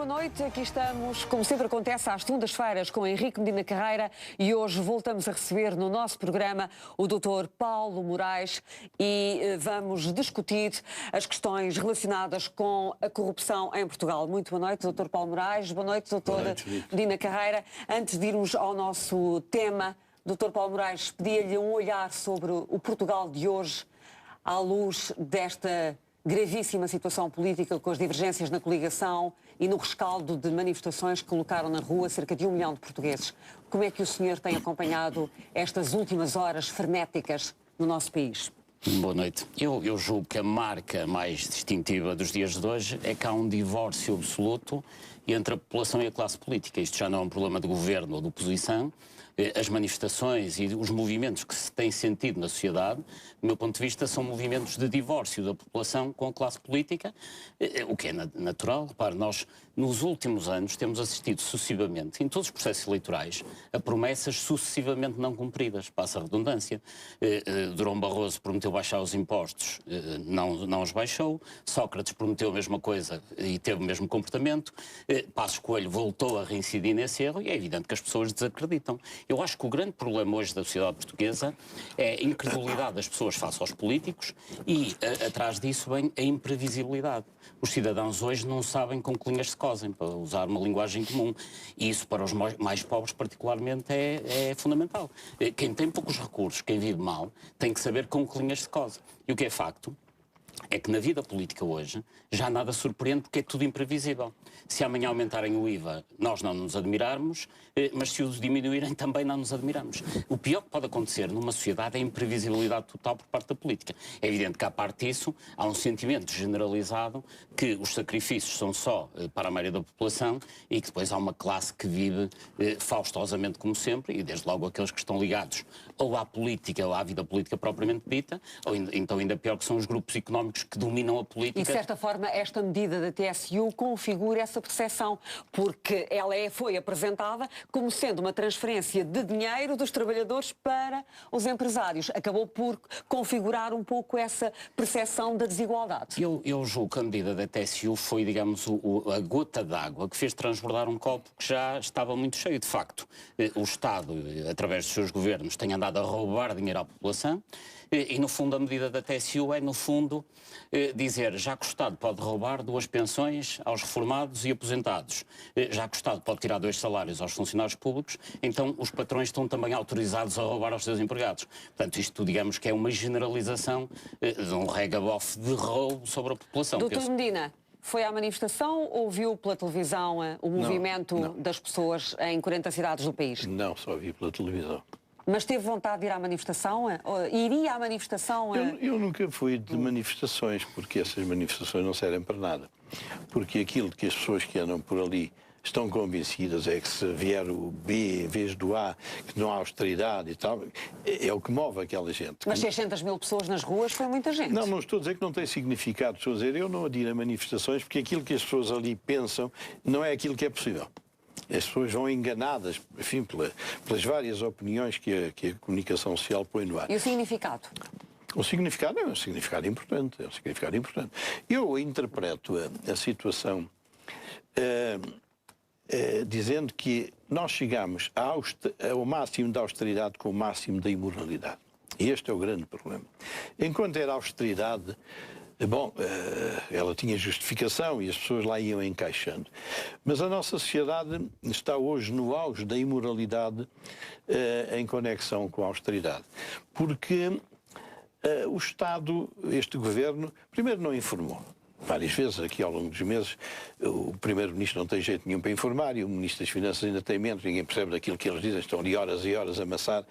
boa noite. Aqui estamos, como sempre acontece às segundas-feiras, com Henrique Medina Carreira e hoje voltamos a receber no nosso programa o Dr. Paulo Moraes e vamos discutir as questões relacionadas com a corrupção em Portugal. Muito boa noite, Dr. Paulo Moraes. Boa noite, Dr. Medina Carreira. Antes de irmos ao nosso tema, Dr. Paulo Moraes, pedia-lhe um olhar sobre o Portugal de hoje à luz desta gravíssima situação política com as divergências na coligação e no rescaldo de manifestações que colocaram na rua cerca de 1 milhão de portugueses. Como é que o senhor tem acompanhado estas últimas horas frenéticas no nosso país? Boa noite. Eu julgo que a marca mais distintiva dos dias de hoje é que há um divórcio absoluto entre a população e a classe política. Isto já não é um problema de governo ou de oposição. As manifestações e os movimentos que se têm sentido na sociedade, do meu ponto de vista, são movimentos de divórcio da população com a classe política, o que é natural. Repare, nós, nos últimos anos, temos assistido sucessivamente, em todos os processos eleitorais, a promessas sucessivamente não cumpridas. Passa a redundância. Durão Barroso prometeu baixar os impostos, não os baixou. Sócrates prometeu a mesma coisa e teve o mesmo comportamento. Passos Coelho voltou a reincidir nesse erro e é evidente que as pessoas desacreditam. Eu acho que o grande problema hoje da sociedade portuguesa é a incredulidade das pessoas face aos políticos e, atrás disso, vem a imprevisibilidade. Os cidadãos hoje não sabem com que linhas se cosem, para usar uma linguagem comum. E isso, para os mais pobres, particularmente, é fundamental. Quem tem poucos recursos, quem vive mal, tem que saber com que linhas se cose. E o que é facto é que na vida política hoje já nada surpreende porque é tudo imprevisível. Se amanhã aumentarem o IVA, nós não nos admirarmos, mas se o diminuírem também não nos admiramos. O pior que pode acontecer numa sociedade é a imprevisibilidade total por parte da política. É evidente que, à parte disso, há um sentimento generalizado que os sacrifícios são só para a maioria da população e que depois há uma classe que vive faustosamente como sempre, e desde logo aqueles que estão ligados ou à política ou à vida política propriamente dita, ou então ainda pior que são os grupos económicos que dominam a política. E, de certa forma, esta medida da TSU configura essa percepção, porque ela foi apresentada como sendo uma transferência de dinheiro dos trabalhadores para os empresários. Acabou por configurar um pouco essa percepção da desigualdade. Eu julgo que a medida da TSU foi, digamos, a gota d'água que fez transbordar um copo que já estava muito cheio. De facto, o Estado, através dos seus governos, tem andado a roubar dinheiro à população. E, no fundo, a medida da TSU é, no fundo, dizer, já que o Estado pode roubar 2 pensões aos reformados e aposentados, já que o Estado pode tirar 2 salários aos funcionários públicos, então os patrões estão também autorizados a roubar aos seus empregados. Portanto, isto, digamos, que é uma generalização de um regabof de roubo sobre a população. Doutor Medina, foi à manifestação ou viu pela televisão o movimento das pessoas em 40 cidades do país? Não, só vi pela televisão. Mas teve vontade de ir à manifestação? Iria à manifestação? Eu nunca fui de manifestações, porque essas manifestações não servem para nada. Porque aquilo que as pessoas que andam por ali estão convencidas é que se vier o B em vez do A, que não há austeridade e tal, é o que move aquela gente. Mas 600 mil pessoas nas ruas foi muita gente. Não estou a dizer que não tem significado. Estou a dizer, eu não adiro a manifestações porque aquilo que as pessoas ali pensam não é aquilo que é possível. As pessoas vão enganadas, enfim, pelas várias opiniões que a comunicação social põe no ar. E o significado? O significado é um significado importante. Eu interpreto a situação dizendo que nós chegamos ao máximo da austeridade com o máximo da imoralidade. E este é o grande problema. Enquanto era austeridade, bom, ela tinha justificação e as pessoas lá iam encaixando. Mas a nossa sociedade está hoje no auge da imoralidade em conexão com a austeridade. Porque o Estado, este governo, primeiro não informou. Várias vezes, aqui ao longo dos meses, o Primeiro-Ministro não tem jeito nenhum para informar e o Ministro das Finanças ainda tem menos, ninguém percebe daquilo que eles dizem, estão ali horas e horas a amassar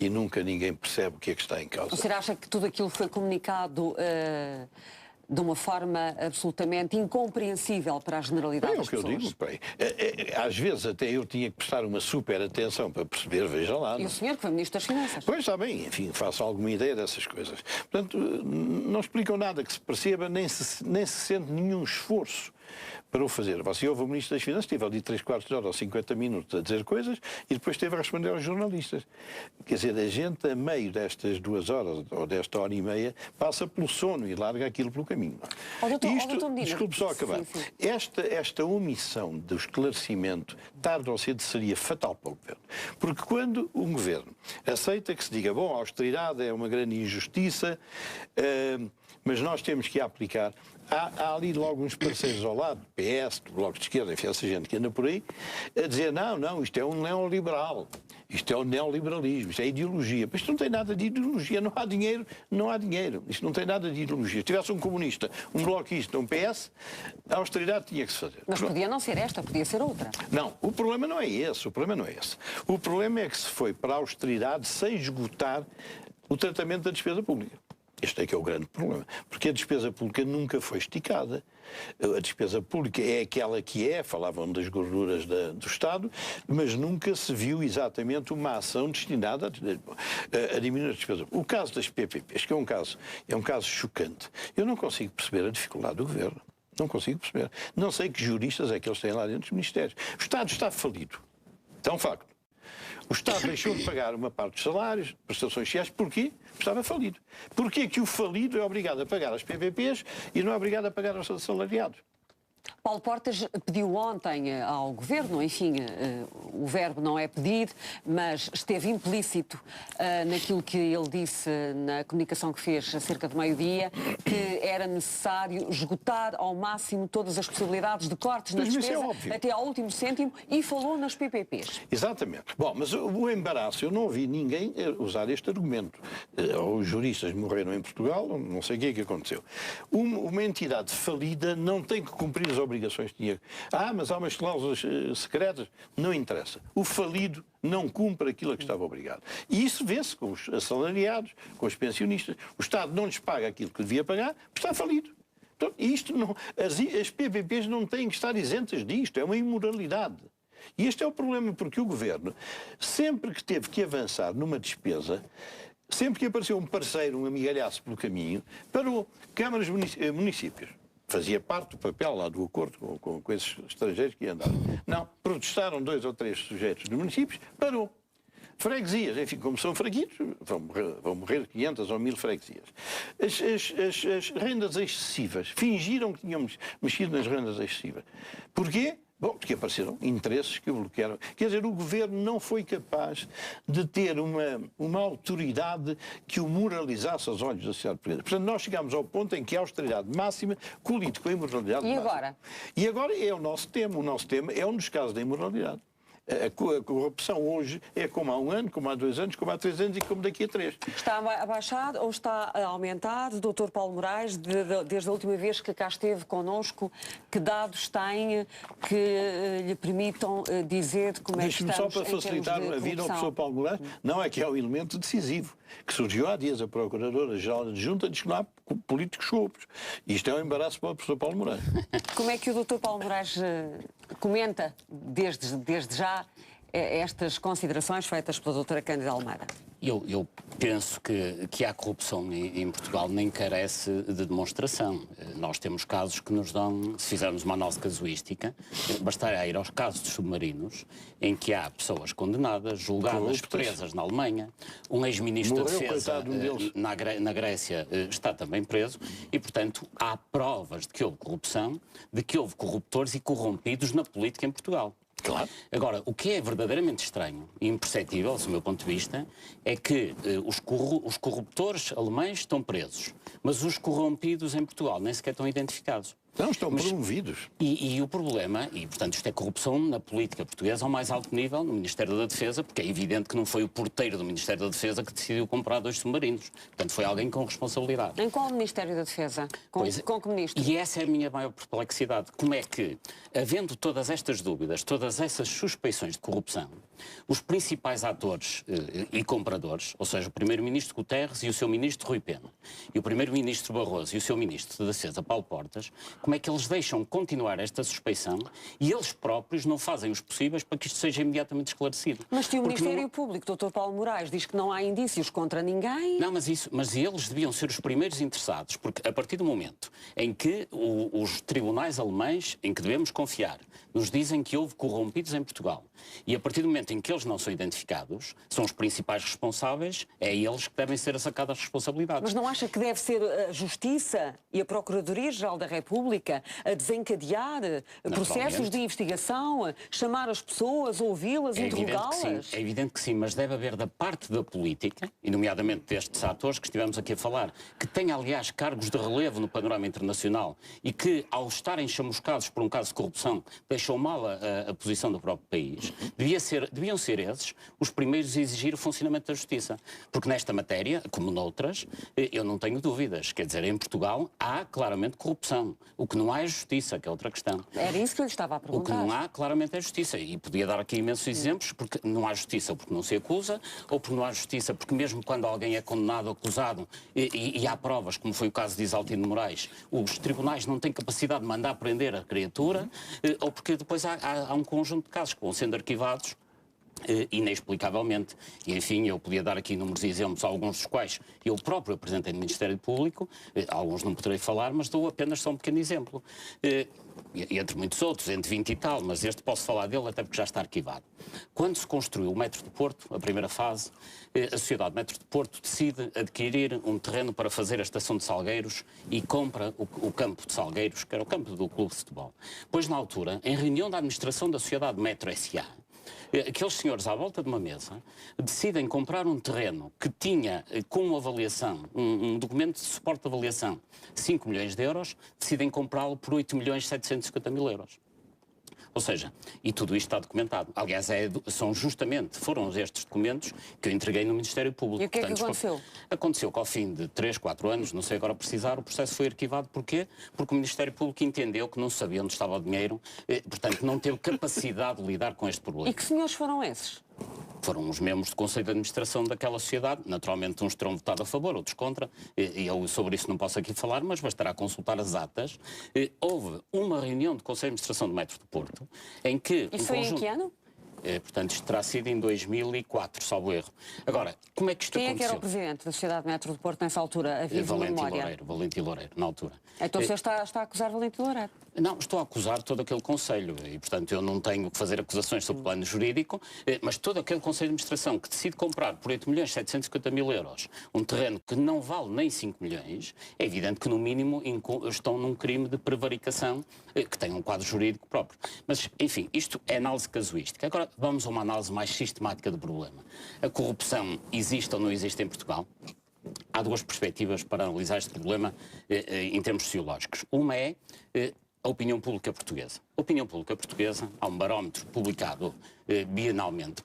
e nunca ninguém percebe o que é que está em causa. Você acha que tudo aquilo foi comunicado de uma forma absolutamente incompreensível para a generalidade das pessoas? É o que eu digo. Às vezes até eu tinha que prestar uma super atenção para perceber, veja lá. E o senhor que foi Ministro das Finanças? Pois, está bem, enfim, faço alguma ideia dessas coisas. Portanto, não explicam nada que se perceba, nem se sente nenhum esforço para o fazer. Você ouve o Ministro das Finanças, esteve ali 3/4 de hora ou 50 minutos a dizer coisas e depois esteve a responder aos jornalistas. Quer dizer, a gente, a meio destas 2 horas ou desta hora e meia, passa pelo sono e larga aquilo pelo caminho. Desculpe só acabar. Sim. Esta omissão do esclarecimento, tarde ou cedo, seria fatal para o Governo. Porque quando um Governo aceita que se diga, bom, a austeridade é uma grande injustiça, mas nós temos que a aplicar. Há ali logo uns parceiros ao lado, PS, do Bloco de Esquerda, enfim, essa gente que anda por aí, a dizer, não, isto é um neoliberal, isto é um neoliberalismo, isto é ideologia. Mas isto não tem nada de ideologia, não há dinheiro, isto não tem nada de ideologia. Se tivesse um comunista, um bloquista, um PS, a austeridade tinha que se fazer. Mas podia não ser esta, podia ser outra. Não, o problema não é esse, o problema é que se foi para a austeridade sem esgotar o tratamento da despesa pública. Este é que é o grande problema, porque a despesa pública nunca foi esticada. A despesa pública é aquela que é, falavam das gorduras do Estado, mas nunca se viu exatamente uma ação destinada a diminuir a despesa. O caso das PPPs, que é um caso chocante, eu não consigo perceber a dificuldade do Governo. Não consigo perceber. Não sei que juristas é que eles têm lá dentro dos ministérios. O Estado está falido. É um facto. O Estado deixou de pagar uma parte dos salários, prestações sociais, porquê? Porque estava falido. Porquê que o falido é obrigado a pagar as PPPs e não é obrigado a pagar aos assalariados? Paulo Portas pediu ontem ao Governo, enfim, o verbo não é pedido, mas esteve implícito naquilo que ele disse na comunicação que fez cerca de meio-dia, que era necessário esgotar ao máximo todas as possibilidades de cortes na despesa até ao último cêntimo e falou nas PPPs. Exatamente. Bom, mas o embaraço, eu não ouvi ninguém usar este argumento. Os juristas morreram em Portugal, não sei o que é que aconteceu. Uma entidade falida não tem que cumprir as obrigações que tinha. Mas há umas cláusulas secretas. Não interessa. O falido não cumpre aquilo a que estava obrigado. E isso vê-se com os assalariados, com os pensionistas. O Estado não lhes paga aquilo que devia pagar, porque está falido. Então, isto não, as PPPs não têm que estar isentas disto. É uma imoralidade. E este é o problema, porque o Governo, sempre que teve que avançar numa despesa, sempre que apareceu um parceiro, um amigalhaço pelo caminho, parou. Câmaras, municípios. Fazia parte do papel lá do acordo com esses estrangeiros que iam andar. Não, protestaram 2 ou 3 sujeitos dos municípios, parou. Freguesias, enfim, como são fraquitos, vão morrer 500 ou 1000 freguesias. As rendas excessivas, fingiram que tínhamos mexido nas rendas excessivas. Porquê? Bom, porque apareceram interesses que o bloquearam. Quer dizer, o Governo não foi capaz de ter uma autoridade que o moralizasse aos olhos da sociedade portuguesa. Portanto, nós chegámos ao ponto em que a austeridade máxima colide com a imoralidade máxima. Agora? E agora é o nosso tema. O nosso tema é um dos casos da imoralidade. A corrupção hoje é como há 1 ano, como há 2 anos, como há 3 anos e como daqui a 3. Está a baixar ou está a aumentar? Dr. Paulo Moraes, desde a última vez que cá esteve connosco, que dados tem que lhe permitam dizer como é que estamos? Deixe-me só para facilitar a vida ao professor Paulo Moraes, não é que é o elemento decisivo, que surgiu há dias a Procuradora-Geral Adjunta diz que não há políticos corruptos. E isto é um embaraço para o professor Paulo Moraes. Como é que o Dr. Paulo Moraes comenta desde já estas considerações feitas pela doutora Cândida Almeida? Eu penso que a corrupção em Portugal nem carece de demonstração. Nós temos casos que nos dão, se fizermos uma análise casuística, bastará ir aos casos dos submarinos, em que há pessoas condenadas, julgadas, presas na Alemanha, um ex-ministro da Defesa na Grécia está também preso, e, portanto, há provas de que houve corrupção, de que houve corruptores e corrompidos na política em Portugal. Claro. Agora, o que é verdadeiramente estranho e imperceptível, do meu ponto de vista, é que os corruptores alemães estão presos, mas os corrompidos em Portugal nem sequer estão identificados. Não, estão promovidos. E o problema, e portanto isto é corrupção na política portuguesa ao mais alto nível, no Ministério da Defesa, porque é evidente que não foi o porteiro do Ministério da Defesa que decidiu comprar 2 submarinos. Portanto, foi alguém com responsabilidade. Em qual Ministério da Defesa? Com que ministro? E essa é a minha maior perplexidade. Como é que, havendo todas estas dúvidas, todas essas suspeições de corrupção, Os principais atores e compradores, ou seja, o primeiro-ministro Guterres e o seu ministro Rui Pena, e o primeiro-ministro Barroso e o seu ministro da Defesa Paulo Portas, como é que eles deixam continuar esta suspeição e eles próprios não fazem os possíveis para que isto seja imediatamente esclarecido? Mas se o Ministério Público, Dr. Paulo Moraes, diz que não há indícios contra ninguém... Não, mas eles deviam ser os primeiros interessados, porque a partir do momento em que os tribunais alemães, em que devemos confiar, nos dizem que houve corrompidos em Portugal, e a partir do momento em que eles não são identificados, são os principais responsáveis, é eles que devem ser sacadas as responsabilidades. Mas não acha que deve ser a Justiça e a Procuradoria-Geral da República a desencadear processos de investigação, chamar as pessoas, ouvi-las, interrogá-las? É evidente que sim, mas deve haver da parte da política, e nomeadamente destes atores que estivemos aqui a falar, que têm, aliás, cargos de relevo no panorama internacional e que, ao estarem chamuscados por um caso de corrupção, deixam mal a posição do próprio país, deviam ser esses os primeiros a exigir o funcionamento da justiça. Porque nesta matéria, como noutras, eu não tenho dúvidas. Quer dizer, em Portugal há claramente corrupção. O que não há é justiça, que é outra questão. Era isso que eu lhe estava a perguntar. O que não há, claramente, é justiça. E podia dar aqui imensos exemplos, porque não há justiça porque não se acusa, ou porque não há justiça porque mesmo quando alguém é condenado ou acusado e há provas, como foi o caso de Isaltino Moraes, os tribunais não têm capacidade de mandar prender a criatura, ou porque depois há um conjunto de casos que vão sendo arquivados inexplicavelmente. E, enfim, eu podia dar aqui inúmeros exemplos, alguns dos quais eu próprio apresentei no Ministério Público, alguns não poderei falar, mas dou apenas só um pequeno exemplo. Entre muitos outros, entre 20 e tal, mas este posso falar dele até porque já está arquivado. Quando se construiu o Metro de Porto, a primeira fase, a Sociedade Metro de Porto decide adquirir um terreno para fazer a estação de Salgueiros e compra o campo de Salgueiros, que era o campo do Clube de Futebol. Pois, na altura, em reunião da administração da Sociedade Metro S.A., aqueles senhores à volta de uma mesa decidem comprar um terreno que tinha como avaliação, um documento de suporte de avaliação, 5 milhões de euros, decidem comprá-lo por 8 milhões 750 mil euros. Ou seja, e tudo isto está documentado. Aliás, foram estes documentos que eu entreguei no Ministério Público. E o que é que aconteceu? Aconteceu que ao fim de 3, 4 anos, não sei agora precisar, o processo foi arquivado. Porquê? Porque o Ministério Público entendeu que não sabia onde estava o dinheiro, portanto não teve capacidade de lidar com este problema. E que senhores foram esses? Foram os membros do Conselho de Administração daquela sociedade. Naturalmente, uns terão votado a favor, outros contra. E eu sobre isso não posso aqui falar, mas bastará consultar as atas. Houve uma reunião do Conselho de Administração do Metro de Porto, em que... Isso foi em que ano? Portanto, isto terá sido em 2004, salvo erro. Agora, como é que isto aconteceu? Quem é que era o presidente da Sociedade Metro de Porto nessa altura? A viva memória. Valentim Loureiro, na altura. Então o senhor está a acusar Valentim Loureiro? Não, estou a acusar todo aquele Conselho e, portanto, eu não tenho que fazer acusações sobre o plano jurídico, mas todo aquele Conselho de Administração que decide comprar por 8 milhões 750 mil euros um terreno que não vale nem 5 milhões, é evidente que, no mínimo, estão num crime de prevaricação que tem um quadro jurídico próprio. Mas, enfim, isto é análise casuística. Agora, vamos a uma análise mais sistemática do problema. A corrupção existe ou não existe em Portugal? Há duas perspectivas para analisar este problema em termos sociológicos. Uma é a opinião pública portuguesa. A opinião pública portuguesa, há um barómetro publicado bienalmente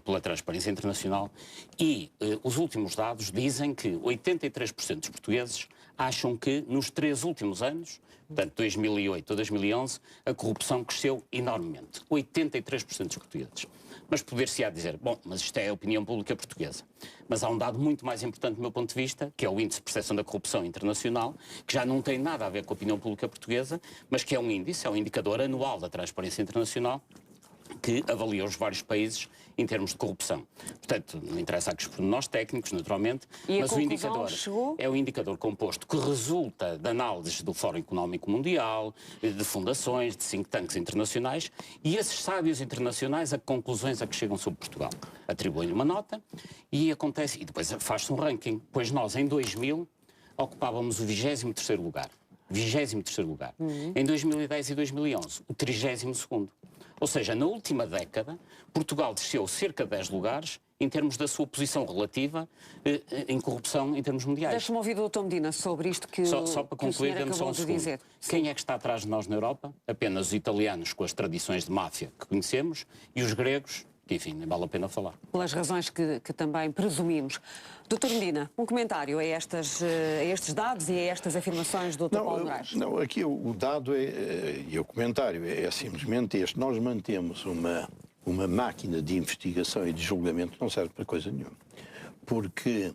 pela Transparência Internacional e os últimos dados dizem que 83% dos portugueses acham que nos 3 últimos anos, portanto 2008 a 2011, a corrupção cresceu enormemente. 83% dos portugueses. Mas poder-se-á dizer, bom, mas isto é a opinião pública portuguesa. Mas há um dado muito mais importante do meu ponto de vista, que é o Índice de Percepção da Corrupção Internacional, que já não tem nada a ver com a opinião pública portuguesa, mas que é um índice, é um indicador anual da Transparência Internacional, que avalia os vários países em termos de corrupção. Portanto, não interessa aqui os pormenores técnicos, naturalmente, mas o indicador é o indicador composto que resulta de análises do Fórum Económico Mundial, de fundações, de think tanks internacionais, e esses sábios internacionais, a conclusões a que chegam sobre Portugal. Atribuem-lhe uma nota e acontece, e depois faz-se um ranking, pois nós, em 2000, ocupávamos o 23º lugar. 23º lugar. Em 2010 e 2011, o 32º. Ou seja, na última década, Portugal desceu cerca de 10 lugares em termos da sua posição relativa em corrupção em termos mundiais. Deixa-me ouvir do Dr. Medina sobre isto que só para concluir, dê-me só um segundo. dizer. Quem é que está atrás de nós na Europa? Apenas os italianos com as tradições de máfia que conhecemos e os gregos, que enfim, nem vale a pena falar. Pelas razões que também presumimos. Dr. Medina, um comentário a estes dados e a estas afirmações do Dr. Paulo Moraes. Não, aqui o dado e o comentário é simplesmente este. Nós mantemos uma máquina de investigação e de julgamento não serve para coisa nenhuma. Porque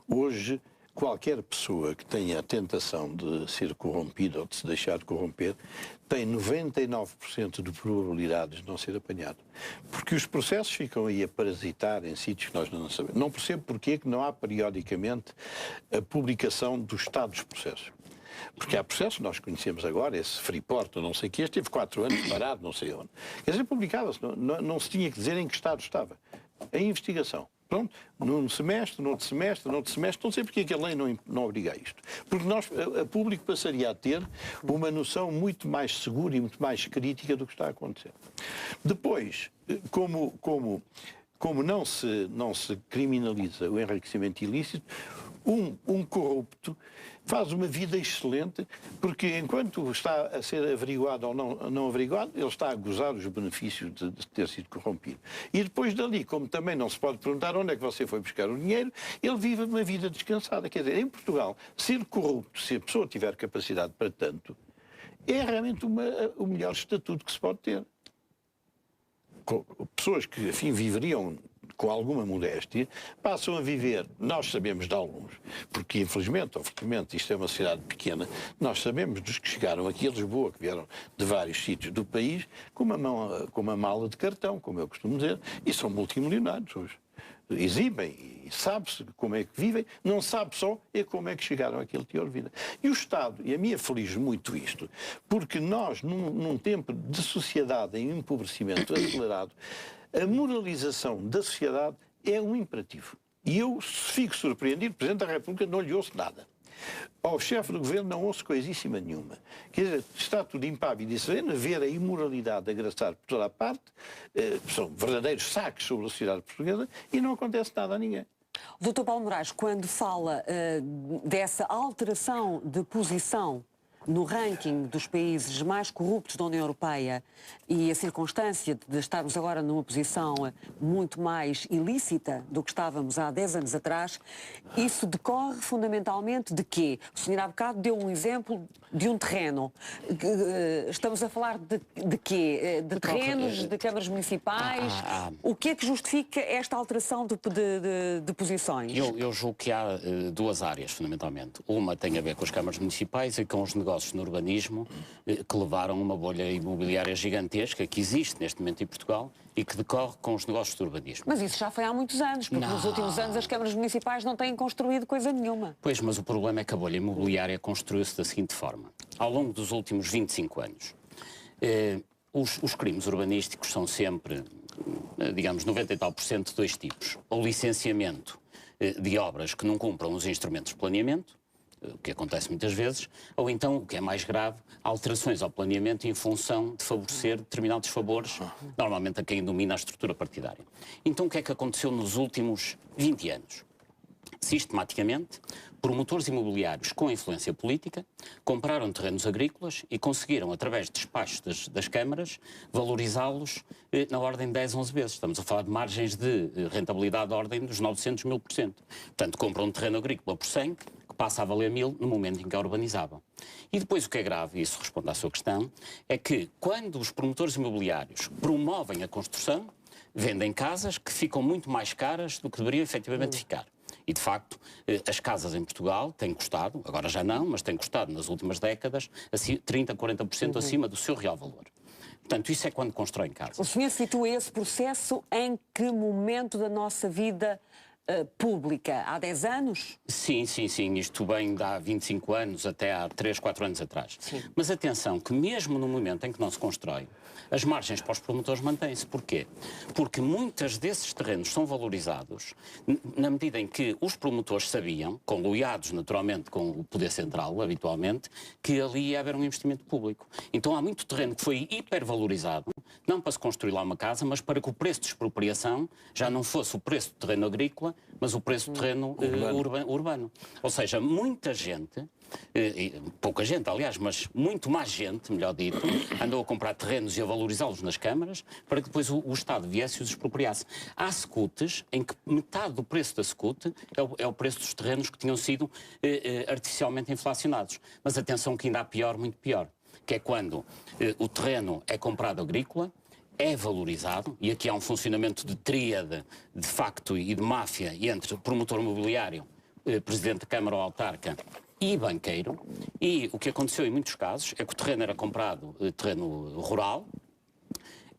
hoje qualquer pessoa que tenha a tentação de ser corrompida ou de se deixar corromper tem 99% de probabilidades de não ser apanhado. Porque os processos ficam aí a parasitar em sítios que nós não sabemos. Não percebo porque é que não há periodicamente a publicação do estado dos processos. Porque há processos que nós conhecemos agora, esse Freeport, ou não sei o que, este teve 4 anos parado, não sei onde. Quer dizer, publicava-se, não se tinha que dizer em que estado estava. A investigação. Pronto, num semestre, noutro semestre, não sei porque é que a lei não obriga a isto. Porque a público passaria a ter uma noção muito mais segura e muito mais crítica do que está a acontecer. Depois, como não se criminaliza o enriquecimento ilícito, um corrupto faz uma vida excelente, porque enquanto está a ser averiguado ou não averiguado, ele está a gozar os benefícios de ter sido corrompido. E depois dali, como também não se pode perguntar onde é que você foi buscar o dinheiro, ele vive uma vida descansada. Quer dizer, em Portugal, ser corrupto, se a pessoa tiver capacidade para tanto, é realmente o melhor estatuto que se pode ter. Pessoas que, enfim, viveriam com alguma modéstia, passam a viver, nós sabemos de alguns, porque infelizmente ou felizmente isto é uma cidade pequena, nós sabemos dos que chegaram aqui a Lisboa, que vieram de vários sítios do país, com uma mala de cartão, como eu costumo dizer, e são multimilionários hoje. Exibem e sabe-se como é que vivem, não sabe só como é que chegaram àquele teor de vida. E o Estado, e a mim aflige muito isto, porque nós, num tempo de sociedade em empobrecimento acelerado, a moralização da sociedade é um imperativo. E eu fico surpreendido, o Presidente da República não lhe ouço nada. Ao chefe do governo não ouço coisíssima nenhuma. Quer dizer, está tudo impávido e sereno, ver a imoralidade agraçar por toda a parte, são verdadeiros saques sobre a sociedade portuguesa e não acontece nada a ninguém. O Dr. Paulo Moraes, quando fala dessa alteração de posição no ranking dos países mais corruptos da União Europeia e a circunstância de estarmos agora numa posição muito mais ilícita do que estávamos há 10 anos atrás, isso decorre fundamentalmente de quê? O senhor há bocado deu um exemplo de um terreno. Estamos a falar de quê? De terrenos, de câmaras municipais? O que é que justifica esta alteração de posições? Eu julgo que há duas áreas, fundamentalmente. Uma tem a ver com as câmaras municipais e com os negócios no urbanismo que levaram uma bolha imobiliária gigantesca que existe neste momento em Portugal e que decorre com os negócios do urbanismo. Mas isso já foi há muitos anos, porque nos últimos anos as câmaras municipais não têm construído coisa nenhuma. Pois, mas o problema é que a bolha imobiliária construiu-se da seguinte forma. Ao longo dos últimos 25 anos, os crimes urbanísticos são sempre, digamos, 90 e tal % de dois tipos. O licenciamento de obras que não cumpram os instrumentos de planeamento, o que acontece muitas vezes, ou então, o que é mais grave, alterações ao planeamento em função de favorecer determinados favores, normalmente a quem domina a estrutura partidária. Então o que é que aconteceu nos últimos 20 anos? Sistematicamente, promotores imobiliários com influência política compraram terrenos agrícolas e conseguiram, através de despachos das câmaras, valorizá-los na ordem de 10, 11 vezes. Estamos a falar de margens de rentabilidade da ordem dos 900 mil %. Portanto, compram um terreno agrícola por 100, que passa a valer 1000 no momento em que a urbanizavam. E depois o que é grave, e isso responde à sua questão, é que quando os promotores imobiliários promovem a construção, vendem casas que ficam muito mais caras do que deveriam efetivamente ficar. E, de facto, as casas em Portugal têm custado, agora já não, mas têm custado nas últimas décadas, 30%, 40% acima do seu real valor. Portanto, isso é quando constroem casas. O senhor situa esse processo em que momento da nossa vida pública? Há 10 anos? Sim. Isto vem de há 25 anos até há 3, 4 anos atrás. Sim. Mas atenção, que mesmo no momento em que não se constrói, as margens para os promotores mantêm-se. Porquê? Porque muitos desses terrenos são valorizados na medida em que os promotores sabiam, conluiados naturalmente com o poder central, habitualmente, que ali ia haver um investimento público. Então há muito terreno que foi hipervalorizado, não para se construir lá uma casa, mas para que o preço de expropriação já não fosse o preço do terreno agrícola, mas o preço do terreno urbano. Ou seja, muita gente, pouca gente aliás, mas muito mais gente, melhor dito, andou a comprar terrenos e a valorizá-los nas câmaras para que depois o Estado viesse e os expropriasse. Há secutes em que metade do preço da secute é o preço dos terrenos que tinham sido artificialmente inflacionados. Mas atenção que ainda há pior, muito pior, que é quando o terreno é comprado agrícola é valorizado, e aqui há um funcionamento de tríade, de facto e de máfia, entre promotor imobiliário, presidente da Câmara ou autarca e banqueiro, e o que aconteceu em muitos casos é que o terreno era comprado, terreno rural,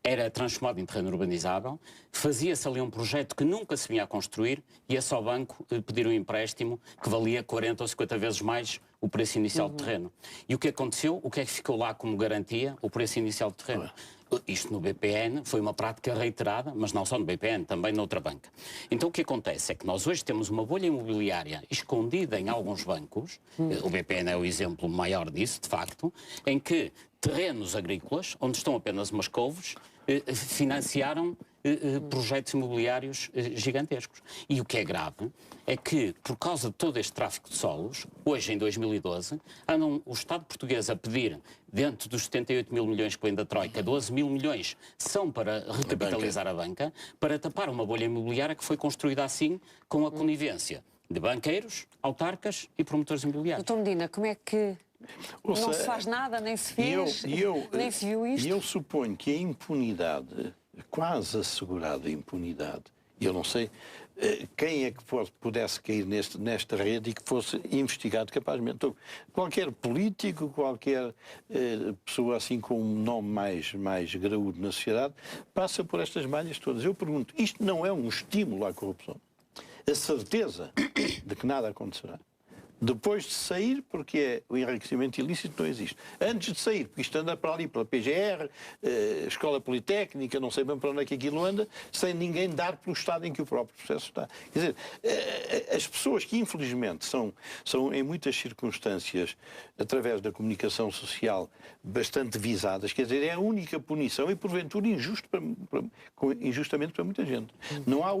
era transformado em terreno urbanizável, fazia-se ali um projeto que nunca se vinha a construir e é só ao banco pedir um empréstimo que valia 40 ou 50 vezes mais o preço inicial do terreno. E o que aconteceu? O que é que ficou lá como garantia? O preço inicial do terreno. Isto no BPN foi uma prática reiterada, mas não só no BPN, também noutra banca. Então o que acontece é que nós hoje temos uma bolha imobiliária escondida em alguns bancos, o BPN é o exemplo maior disso, de facto, em que terrenos agrícolas, onde estão apenas umas couves, financiaram projetos imobiliários gigantescos. E o que é grave é que, por causa de todo este tráfico de solos, hoje, em 2012, andam o Estado português a pedir, dentro dos 78 mil milhões que vem da Troika, 12 mil milhões são para recapitalizar a banca, para tapar uma bolha imobiliária que foi construída assim, com a conivência de banqueiros, autarcas e promotores imobiliários. Doutor Medina, como é que não se faz nada, nem se fez, nem se viu isto? E eu suponho que a impunidade, quase assegurada impunidade, eu não sei quem é que pudesse cair nesta rede e que fosse investigado capazmente. Então, qualquer político, qualquer pessoa assim com um nome mais graúdo na sociedade, passa por estas malhas todas. Eu pergunto, isto não é um estímulo à corrupção? A certeza de que nada acontecerá. Depois de sair, porque o enriquecimento ilícito não existe. Antes de sair, porque isto anda para ali, pela PGR, Escola Politécnica, não sei bem para onde é que aquilo anda, sem ninguém dar pelo estado em que o próprio processo está. Quer dizer, as pessoas que infelizmente são em muitas circunstâncias, através da comunicação social, bastante visadas, quer dizer, é a única punição e porventura injustamente para muita gente. Não há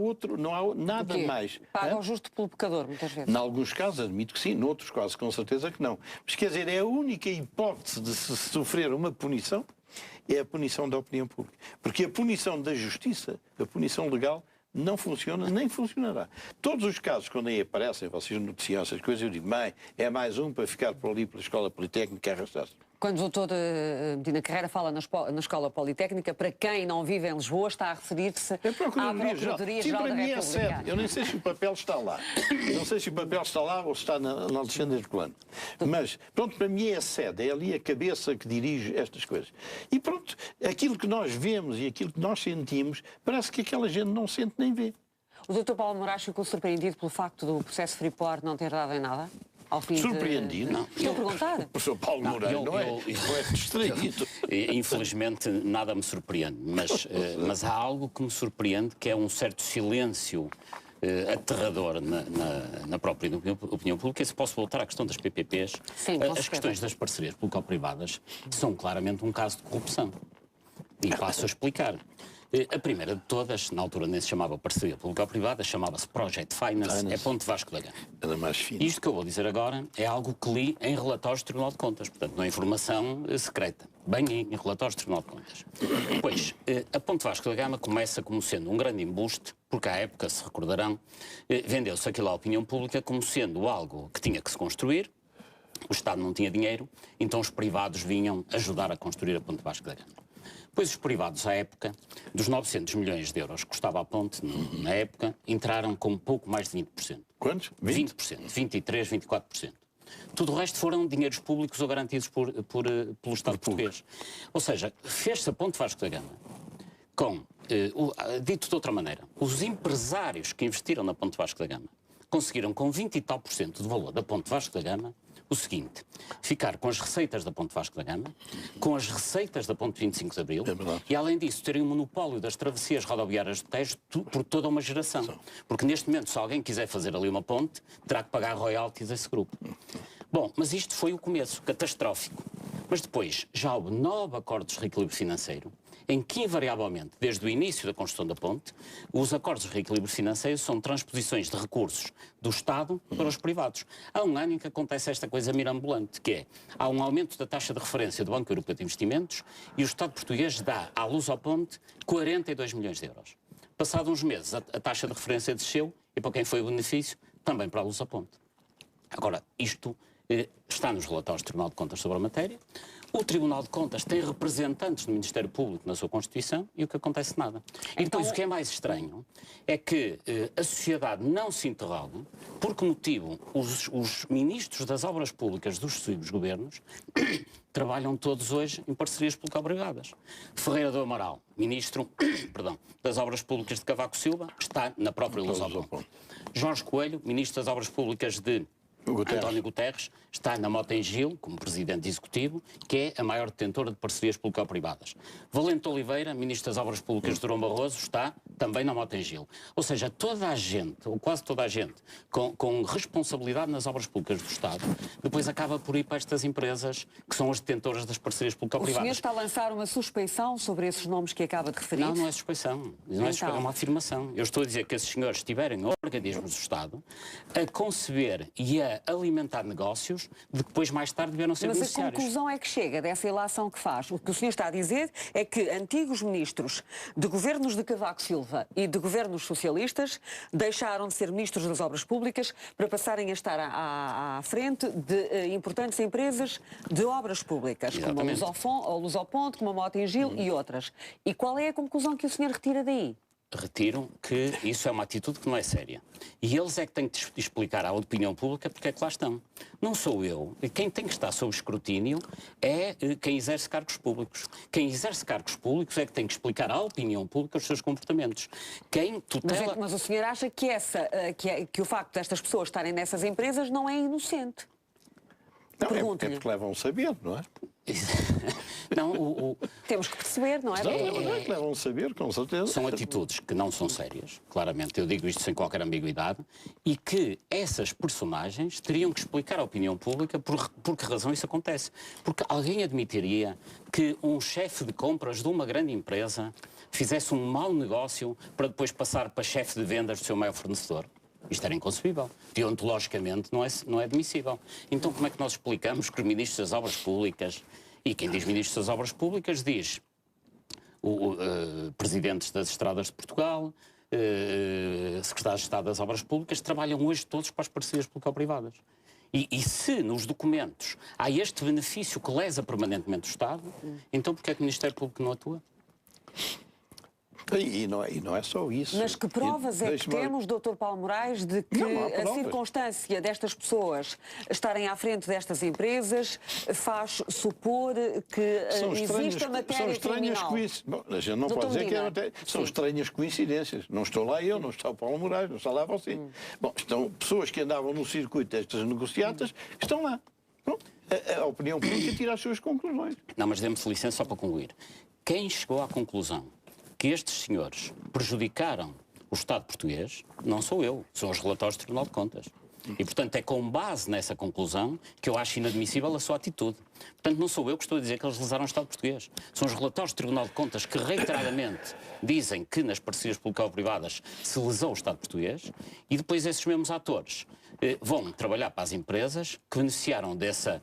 nada mais. Paga o justo pelo pecador, muitas vezes. Em alguns casos, admito que sim, noutros quase com certeza que não. Mas quer dizer, é a única hipótese de se sofrer uma punição, é a punição da opinião pública. Porque a punição da justiça, a punição legal, não funciona, nem funcionará. Todos os casos, quando aí aparecem, vocês noticiam essas coisas, eu digo, mãe, é mais um para ficar por ali pela Escola Politécnica e arrastar-se. Quando o doutor Medina Carreira fala na Escola Politécnica, para quem não vive em Lisboa, está a referir-se à Procuradoria-Geral da República. Eu nem sei se o papel está lá. Não sei se o papel está lá ou se está na Alexandre Herculano. Mas, pronto, para mim é a sede, é ali a cabeça que dirige estas coisas. E pronto, aquilo que nós vemos e aquilo que nós sentimos, parece que aquela gente não sente nem vê. O doutor Paulo Moraes ficou surpreendido pelo facto do processo Freeport não ter dado em nada? Surpreendido, não. Estou a perguntar. O professor Paulo Moraes não é distraído. Infelizmente, nada me surpreende, mas há algo que me surpreende, que é um certo silêncio aterrador na própria opinião pública. E se posso voltar à questão das PPPs, sim, as questões das parcerias público-privadas são claramente um caso de corrupção. E passo a explicar. A primeira de todas, na altura nem se chamava parceria público-privada, chamava-se Project Finance, é Ponte Vasco da Gama. Era mais fino. Isto que eu vou dizer agora é algo que li em relatórios do Tribunal de Contas, portanto não é informação secreta, bem em relatórios do Tribunal de Contas. Pois, a Ponte Vasco da Gama começa como sendo um grande embuste, porque à época, se recordarão, vendeu-se aquilo à opinião pública como sendo algo que tinha que se construir, o Estado não tinha dinheiro, então os privados vinham ajudar a construir a Ponte Vasco da Gama. Pois os privados, à época, dos 900 milhões de euros que custava a ponte, na época, entraram com pouco mais de 20%. Quantos? 20%, 23%, 24%. Tudo o resto foram dinheiros públicos ou garantidos pelo Estado português. Ou seja, fez-se a Ponte Vasco da Gama com, dito de outra maneira, os empresários que investiram na Ponte Vasco da Gama conseguiram com 20 e tal por cento do valor da Ponte Vasco da Gama o seguinte, ficar com as receitas da Ponte Vasco da Gama, com as receitas da Ponte 25 de Abril e, além disso, terem o monopólio das travessias rodoviárias do Tejo por toda uma geração. Porque, neste momento, se alguém quiser fazer ali uma ponte, terá que pagar royalties a esse grupo. Bom, mas isto foi o começo, catastrófico. Mas depois já houve 9 acordos de reequilíbrio financeiro, em que, invariavelmente, desde o início da construção da ponte, os acordos de reequilíbrio financeiro são transposições de recursos do Estado para os privados. Há um ano em que acontece esta coisa mirambulante, que é, há um aumento da taxa de referência do Banco Europeu de Investimentos e o Estado português dá à luz ao ponte 42 milhões de euros. Passados uns meses, a taxa de referência desceu e para quem foi o benefício? Também para a luz ao ponte. Agora, isto está nos relatórios do Tribunal de Contas sobre a matéria. O Tribunal de Contas tem representantes do Ministério Público na sua Constituição e o que acontece nada. E depois o que é mais estranho é que a sociedade não se interroga por que motivo os ministros das obras públicas dos sucessivos governos trabalham todos hoje em parcerias público-privadas. Ferreira do Amaral, ministro das Obras Públicas de Cavaco Silva, está na própria Lusopão. Jorge Coelho, ministro das Obras Públicas de António Guterres, está na Mota-Engil, como presidente executivo, que é a maior detentora de parcerias público-privadas. Valente Oliveira, ministro das Obras Públicas de Durão Barroso, está também na Mota-Engil. Ou seja, toda a gente, ou quase toda a gente, com responsabilidade nas obras públicas do Estado, depois acaba por ir para estas empresas que são as detentoras das parcerias O público-privadas. senhor está a lançar uma suspeição sobre esses nomes que acaba de referir? Não, não é suspeição. Não é suspeição, é uma afirmação. Eu estou a dizer que esses senhores estiverem em organismos do Estado a conceber e a alimentar negócios de que depois, mais tarde, deverão ser beneficiários. Mas a conclusão é que chega dessa ilação que faz. O que o senhor está a dizer é que antigos ministros de governos de Cavaco Silva e de governos socialistas deixaram de ser ministros das obras públicas para passarem a estar à frente de importantes empresas de obras públicas, Exatamente. como a Lusoponte, como a Mota-Engil e outras. E qual é a conclusão que o senhor retira daí? Retiro que isso é uma atitude que não é séria. E eles é que têm que explicar à opinião pública porque é que lá estão. Não sou eu. Quem tem que estar sob escrutínio é quem exerce cargos públicos. Quem exerce cargos públicos é que tem que explicar à opinião pública os seus comportamentos. Quem tutela... Mas o senhor acha que, que o facto destas pessoas estarem nessas empresas não é inocente? Não, é porque levam a saber, não é? Não, Temos que perceber, não é? Não é que levam a saber, com certeza. São atitudes que não são sérias, claramente, eu digo isto sem qualquer ambiguidade, e que essas personagens teriam que explicar à opinião pública por que razão isso acontece. Porque alguém admitiria que um chefe de compras de uma grande empresa fizesse um mau negócio para depois passar para chefe de vendas do seu maior fornecedor? Isto era inconcebível. Deontologicamente não é admissível. Então como é que nós explicamos que os ministros das obras públicas, e quem diz ministros das obras públicas diz presidentes das estradas de Portugal, secretários de Estado das obras públicas, trabalham hoje todos para as parcerias público-privadas. E se nos documentos há este benefício que lesa permanentemente o Estado, então porquê é que o Ministério Público não atua? E não é só isso. Mas que provas é que temos, Dr. Paulo Moraes, de que a circunstância destas pessoas estarem à frente destas empresas faz supor que existe a matéria criminal? Bom, a gente não pode dizer que é matéria. São estranhas coincidências. Não estou lá eu, não está o Paulo Moraes, não está lá você. Bom, estão pessoas que andavam no circuito destas negociatas que estão lá. Bom, a opinião pública tira as suas conclusões. Não, mas dê-me licença só para concluir. Quem chegou à conclusão que estes senhores prejudicaram o Estado português, não sou eu, são os relatórios do Tribunal de Contas. E, portanto, é com base nessa conclusão que eu acho inadmissível a sua atitude. Portanto, não sou eu que estou a dizer que eles lesaram o Estado português. São os relatórios do Tribunal de Contas que, reiteradamente, dizem que nas parcerias público-privadas se lesou o Estado português e depois esses mesmos atores vão trabalhar para as empresas que beneficiaram desse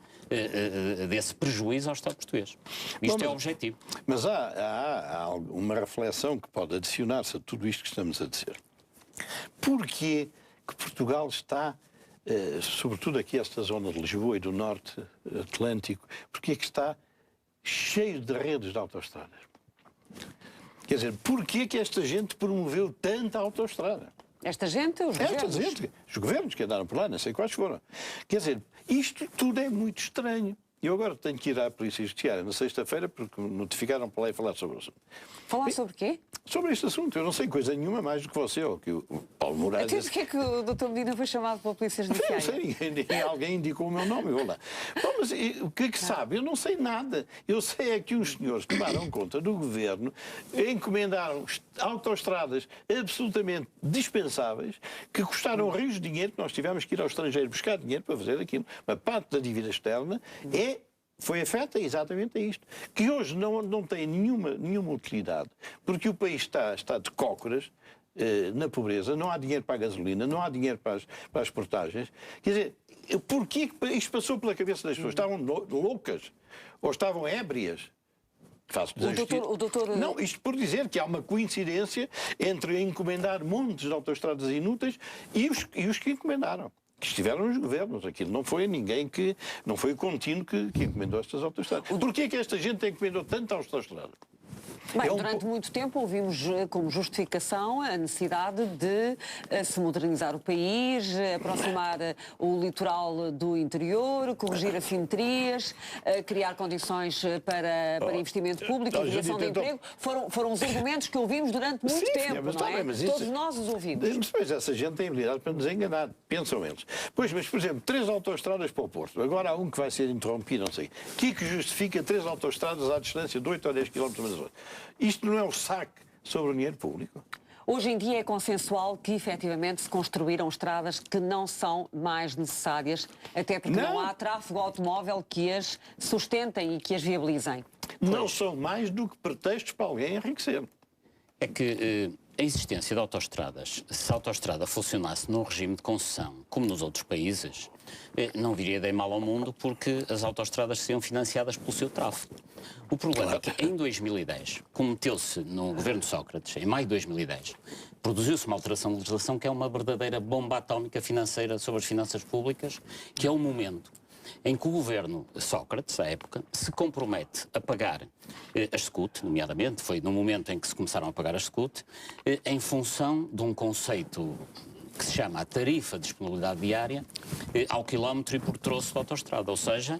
prejuízo ao Estado português. Isto é o objetivo. Mas há uma reflexão que pode adicionar-se a tudo isto que estamos a dizer. Porquê que Portugal está, sobretudo aqui esta zona de Lisboa e do Norte Atlântico, porquê que está cheio de redes de autoestradas? Quer dizer, porquê que esta gente promoveu tanta autoestrada? Esta gente, os governos? Os governos que andaram por lá, não sei quais foram. Quer dizer, isto tudo é muito estranho. Eu agora tenho que ir à Polícia Judiciária na sexta-feira porque me notificaram para lá e falar sobre o assunto. Falar sobre quê? Sobre este assunto. Eu não sei coisa nenhuma mais do que você ou que o Paulo Moraes... Então porquê é que o Dr. Medina foi chamado pela Polícia Judiciária? Eu não sei, alguém indicou o meu nome, eu vou lá. Bom, mas o que é que sabe? Eu não sei nada. Eu sei é que os senhores tomaram conta do governo, encomendaram autoestradas absolutamente dispensáveis, que custaram rios de dinheiro, que nós tivemos que ir ao estrangeiro buscar dinheiro para fazer aquilo. Uma parte da dívida externa foi afeta exatamente a isto, que hoje não tem nenhuma utilidade, porque o país está de cócoras, na pobreza, não há dinheiro para a gasolina, não há dinheiro para as portagens. Quer dizer, porquê que isto passou pela cabeça das pessoas? Estavam loucas? Ou estavam ébrias? Não, isto por dizer que há uma coincidência entre encomendar montes de autoestradas inúteis e os que encomendaram. que estiveram nos governos. Aquilo não foi ninguém que... Não foi o contínuo que encomendou estas autoestradas. Porquê é que esta gente encomendou tanto autoestradas? Bem, durante muito tempo ouvimos como justificação a necessidade de se modernizar o país, aproximar o litoral do interior, corrigir assimetrias, criar condições para investimento público e criação de emprego. Foram os argumentos que ouvimos durante muito tempo, não é? Todos nós os ouvimos. Mas essa gente tem habilidade para nos enganar, pensam eles. Pois, mas, por exemplo, 3 autoestradas para o Porto. Agora há um que vai ser interrompido, não sei. O que justifica 3 autoestradas à distância de 8 ou 10 km umas das outras? Isto não é um saque sobre o dinheiro público? Hoje em dia é consensual que efetivamente se construíram estradas que não são mais necessárias, até porque não há tráfego automóvel que as sustentem e que as viabilizem. Não são mais do que pretextos para alguém enriquecer. É que a existência de autoestradas, se a autoestrada funcionasse num regime de concessão, como nos outros países, não viria de mal ao mundo, porque as autoestradas seriam financiadas pelo seu tráfego. O problema é que em 2010, cometeu-se no governo de Sócrates, em maio de 2010, produziu-se uma alteração de legislação que é uma verdadeira bomba atómica financeira sobre as finanças públicas, que é o momento em que o governo Sócrates, à época, se compromete a pagar as SCUT, nomeadamente, foi no momento em que se começaram a pagar as SCUT, em função de um conceito que se chama a tarifa de disponibilidade diária ao quilómetro e por troço de autoestrada. Ou seja,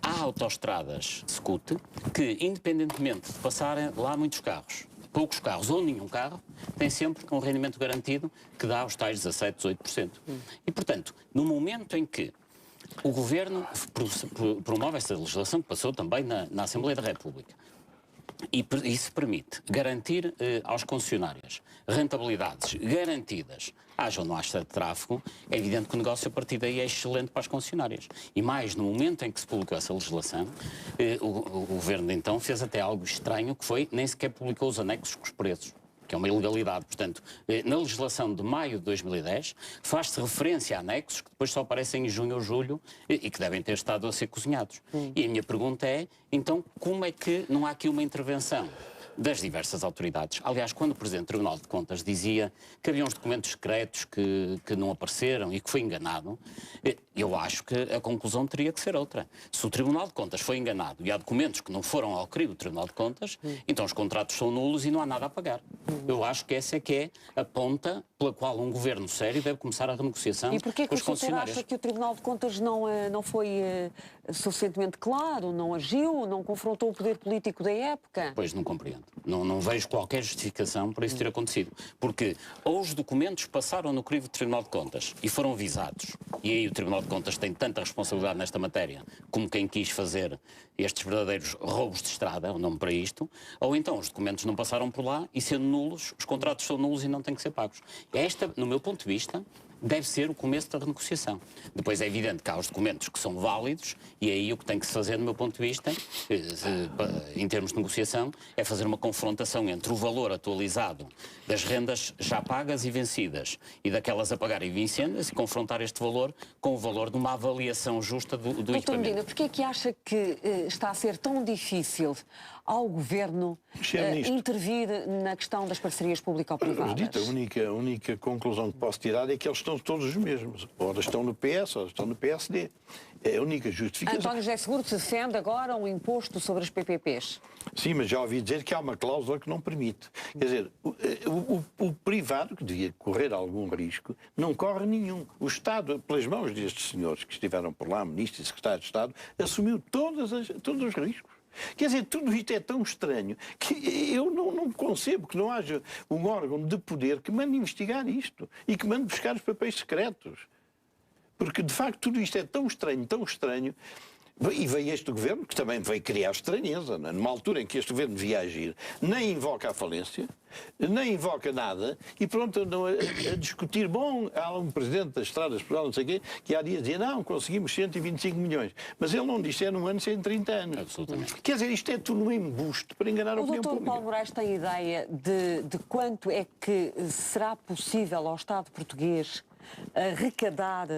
há autoestradas SCUT que, independentemente de passarem lá muitos carros, poucos carros ou nenhum carro, tem sempre um rendimento garantido que dá aos tais 17%, 18%. E, portanto, no momento em que o Governo promove essa legislação que passou também na Assembleia da República, e isso permite garantir aos concessionários rentabilidades garantidas, haja ou não haja tráfego, é evidente que o negócio a partir daí é excelente para as concessionárias. E mais, no momento em que se publicou essa legislação, o Governo então fez até algo estranho, que foi nem sequer publicou os anexos com os preços, que é uma ilegalidade. Portanto, na legislação de maio de 2010, faz-se referência a anexos que depois só aparecem em junho ou julho e que devem ter estado a ser cozinhados. E a minha pergunta é, então, como é que não há aqui uma intervenção das diversas autoridades? Aliás, quando o Presidente do Tribunal de Contas dizia que havia uns documentos secretos que não apareceram e que foi enganado, eu acho que a conclusão teria que ser outra. Se o Tribunal de Contas foi enganado e há documentos que não foram ao crivo do Tribunal de Contas, então os contratos são nulos e não há nada a pagar. Eu acho que essa é que é a ponta pela qual um governo sério deve começar a renegociação com os concessionários. E porquê que o senhor acha que o Tribunal de Contas não foi suficientemente claro, não agiu, não confrontou o poder político da época? Pois, não compreendo. Não vejo qualquer justificação para isso ter acontecido. Porque ou os documentos passaram no crivo do Tribunal de Contas e foram visados, e aí o Tribunal de Contas tem tanta responsabilidade nesta matéria como quem quis fazer estes verdadeiros roubos de estrada, é o nome para isto, ou então os documentos não passaram por lá e, sendo nulos, os contratos são nulos e não têm que ser pagos. Esta, no meu ponto de vista, deve ser o começo da renegociação. Depois é evidente que há os documentos que são válidos e aí o que tem que se fazer, do meu ponto de vista, em termos de negociação, é fazer uma confrontação entre o valor atualizado das rendas já pagas e vencidas e daquelas a pagar e vencidas e confrontar este valor com o valor de uma avaliação justa do equipamento. Doutor Medina, porquê é que acha que está a ser tão difícil ao Governo intervir na questão das parcerias público-privadas? A única conclusão que posso tirar é que eles estão todos os mesmos. Ora estão no PS, ora estão no PSD. É a única justificação. António José Seguro defende agora um imposto sobre as PPPs. Sim, mas já ouvi dizer que há uma cláusula que não permite. Quer dizer, o privado, que devia correr algum risco, não corre nenhum. O Estado, pelas mãos destes senhores que estiveram por lá, ministros e secretários de Estado, assumiu todos os riscos. Quer dizer, tudo isto é tão estranho que eu não concebo que não haja um órgão de poder que mande investigar isto e que mande buscar os papéis secretos. Porque, de facto, tudo isto é tão estranho, e veio este governo, que também veio criar estranheza, né? Numa altura em que este governo devia agir, nem invoca a falência, nem invoca nada, e pronto, a discutir, bom, há um presidente das estradas de Portugal, não sei o quê, que há dias dizia, não, conseguimos 125 milhões. Mas ele não disse, é num ano, é em 30 anos. Absolutamente. Quer dizer, isto é tudo um embuste para enganar a opinião pública. O doutor Paulo Moraes tem ideia de quanto é que será possível ao Estado português arrecadar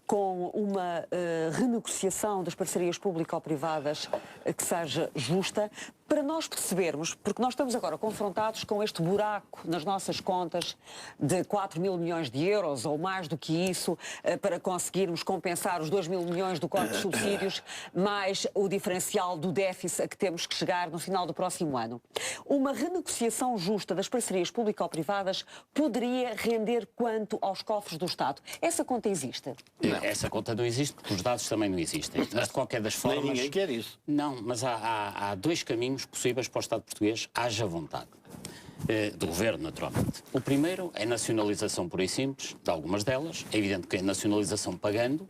com uma renegociação das parcerias público-privadas que seja justa, Para nós percebermos, porque nós estamos agora confrontados com este buraco nas nossas contas de 4 mil milhões de euros ou mais do que isso, para conseguirmos compensar os 2 mil milhões do corte de subsídios, mais o diferencial do déficit a que temos que chegar no final do próximo ano. Uma renegociação justa das parcerias público-privadas poderia render quanto aos cofres do Estado? Essa conta existe? Não. Essa conta não existe porque os dados também não existem. Mas de qualquer das formas... Nem ninguém quer isso. Não, mas há dois caminhos possíveis para o Estado português, haja vontade. Do governo, naturalmente. O primeiro é nacionalização pura e simples, de algumas delas. É evidente que é nacionalização pagando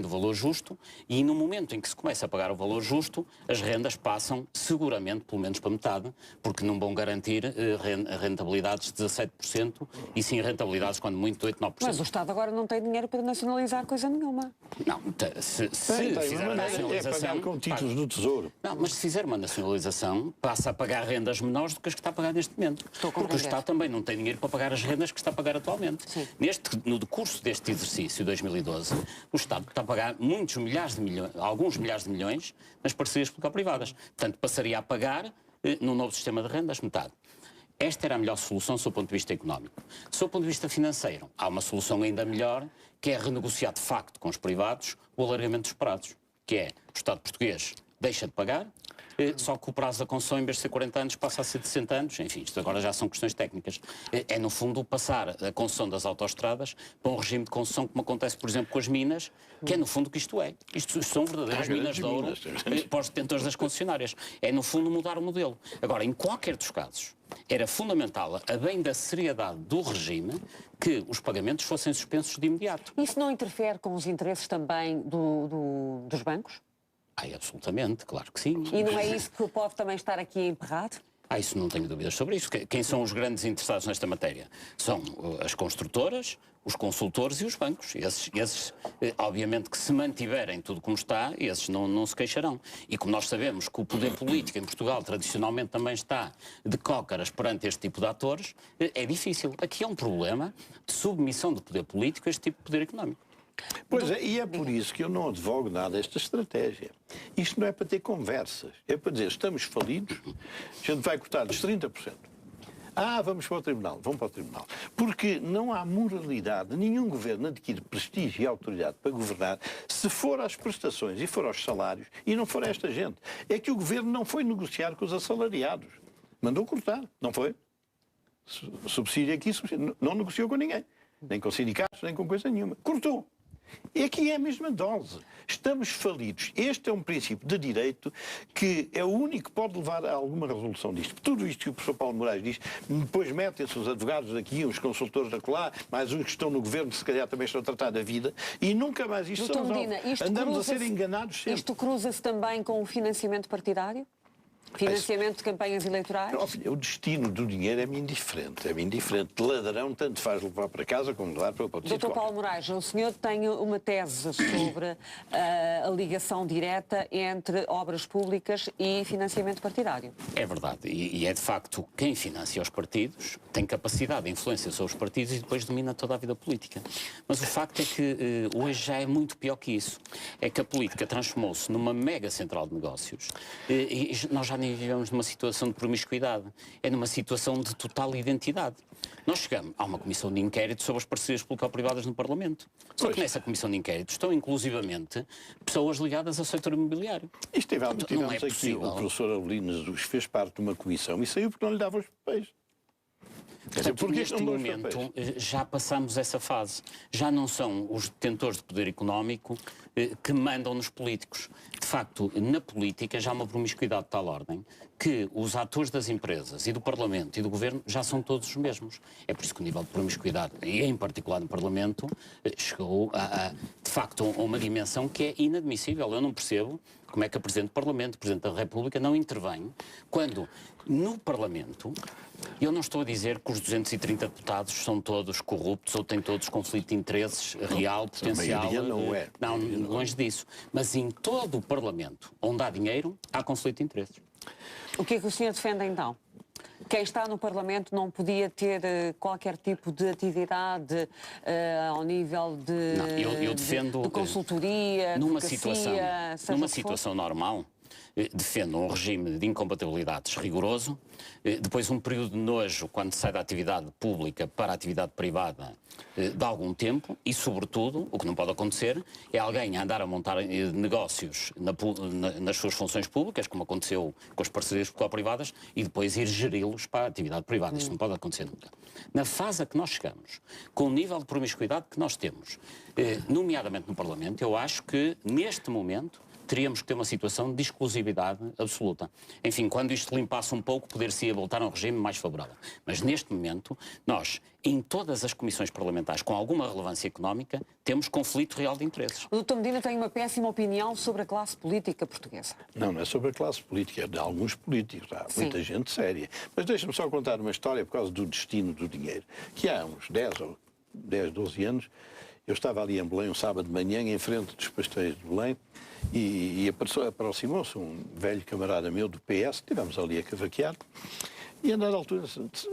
o valor justo, e no momento em que se começa a pagar o valor justo, as rendas passam seguramente, pelo menos para metade, porque não vão garantir rentabilidades de 17%, e sim rentabilidades, quando muito, 8, 9%. Mas o Estado agora não tem dinheiro para nacionalizar coisa nenhuma. Não, se fizer a nacionalização... É pagar com títulos do Tesouro. Não, mas se fizer uma nacionalização, passa a pagar rendas menores do que as que está a pagar neste momento. Porque o Estado também não tem dinheiro para pagar as rendas que está a pagar atualmente. No decurso deste exercício, 2012, o Estado está a pagar muitos milhares de milhões, alguns milhares de milhões, nas parcerias público-privadas. Portanto, passaria a pagar, no novo sistema de rendas, metade. Esta era a melhor solução do seu ponto de vista económico. Do seu ponto de vista financeiro, há uma solução ainda melhor, que é renegociar de facto com os privados o alargamento dos prazos, que é o Estado português deixa de pagar, só que o prazo da concessão, em vez de ser 40 anos, passa a ser de 60 anos. Enfim, isto agora já são questões técnicas. É, no fundo, passar a concessão das autoestradas para um regime de concessão, como acontece, por exemplo, com as minas, que é, no fundo, o que isto é. Isto são verdadeiras minas de ouro para os detentores das concessionárias. É, no fundo, mudar o modelo. Agora, em qualquer dos casos, era fundamental, a bem da seriedade do regime, que os pagamentos fossem suspensos de imediato. Isso não interfere com os interesses também dos bancos? Absolutamente, claro que sim. E não é isso que pode também estar aqui emperrado? Isso não tenho dúvidas sobre isso. Quem são os grandes interessados nesta matéria? São as construtoras, os consultores e os bancos. Esses obviamente, que se mantiverem tudo como está, esses não se queixarão. E como nós sabemos que o poder político em Portugal tradicionalmente também está de cócaras perante este tipo de atores, é difícil. Aqui é um problema de submissão do poder político a este tipo de poder económico. Pois é, e é por isso que eu não advogo nada esta estratégia. Isto não é para ter conversas, é para dizer, estamos falidos, a gente vai cortar-lhes 30%. Vamos para o tribunal, vão para o tribunal. Porque não há moralidade, nenhum governo adquire prestígio e autoridade para governar se for às prestações e for aos salários e não for a esta gente. É que o governo não foi negociar com os assalariados. Mandou cortar, não foi? Subsídio aqui, subsídio. Não negociou com ninguém. Nem com sindicatos, nem com coisa nenhuma. Cortou. E aqui é a mesma dose. Estamos falidos. Este é um princípio de direito que é o único que pode levar a alguma resolução disto. Tudo isto que o professor Paulo Moraes diz, depois metem-se os advogados daqui, os consultores acolá, mais uns que estão no governo, que se calhar também estão a tratar da vida, e nunca mais isto Doutor são Medina, andamos a ser enganados sempre. Isto cruza-se também com o financiamento partidário? Financiamento de campanhas eleitorais? O destino do dinheiro é-me indiferente. É-me indiferente. De ladrão, tanto faz levar para casa como levar para o sítio. Dr. Paulo Moraes, o senhor tem uma tese sobre a ligação direta entre obras públicas e financiamento partidário. É verdade. E é de facto quem financia os partidos tem capacidade de influência sobre os partidos e depois domina toda a vida política. Mas o facto é que hoje já é muito pior que isso. É que a política transformou-se numa mega central de negócios e nós já nem vivemos numa situação de promiscuidade, é numa situação de total identidade. Nós chegamos a uma comissão de inquérito sobre as parcerias público-privadas no Parlamento. Só que nessa comissão de inquérito estão inclusivamente pessoas ligadas ao setor imobiliário. E tivemos aqui, o professor Avelino Jesus fez parte de uma comissão e saiu porque não lhe davam os papéis. Portanto, neste momento já passamos essa fase. Já não são os detentores de poder económico que mandam nos políticos. De facto, na política já há uma promiscuidade de tal ordem que os atores das empresas e do Parlamento e do Governo já são todos os mesmos. É por isso que o nível de promiscuidade, e em particular no Parlamento, chegou de facto a uma dimensão que é inadmissível. Eu não percebo como é que a Presidente do Parlamento, o Presidente da República, não intervém quando no Parlamento... Eu não estou a dizer que os 230 deputados são todos corruptos ou têm todos conflito de interesses real, potencial. Não é. Não, longe disso. Mas em todo o Parlamento onde há dinheiro, há conflito de interesses. O que é que o senhor defende então? Quem está no Parlamento não podia ter qualquer tipo de atividade ao nível de, não, eu defendo, de consultoria, numa advocacia, situação normal. defende um regime de incompatibilidades rigoroso, depois um período de nojo quando sai da atividade pública para a atividade privada de algum tempo e, sobretudo, o que não pode acontecer é alguém andar a montar negócios nas suas funções públicas, como aconteceu com as parcerias público-privadas, e depois ir geri-los para a atividade privada. Isso não pode acontecer nunca. Na fase a que nós chegamos, com o nível de promiscuidade que nós temos, nomeadamente no Parlamento, eu acho que, neste momento, teríamos que ter uma situação de exclusividade absoluta. Enfim, quando isto limpasse um pouco, poder-se voltar a um regime mais favorável. Mas neste momento, nós, em todas as comissões parlamentares com alguma relevância económica, temos conflito real de interesses. O Dr. Medina tem uma péssima opinião sobre a classe política portuguesa. Não é sobre a classe política, é de alguns políticos. Há muita gente séria. Mas deixa-me só contar uma história por causa do destino do dinheiro. Que há uns 10, 12 anos, eu estava ali em Belém um sábado de manhã, em frente dos pastéis de Belém, e aproximou-se um velho camarada meu do PS, estivemos ali a cavaquear, e a dada altura,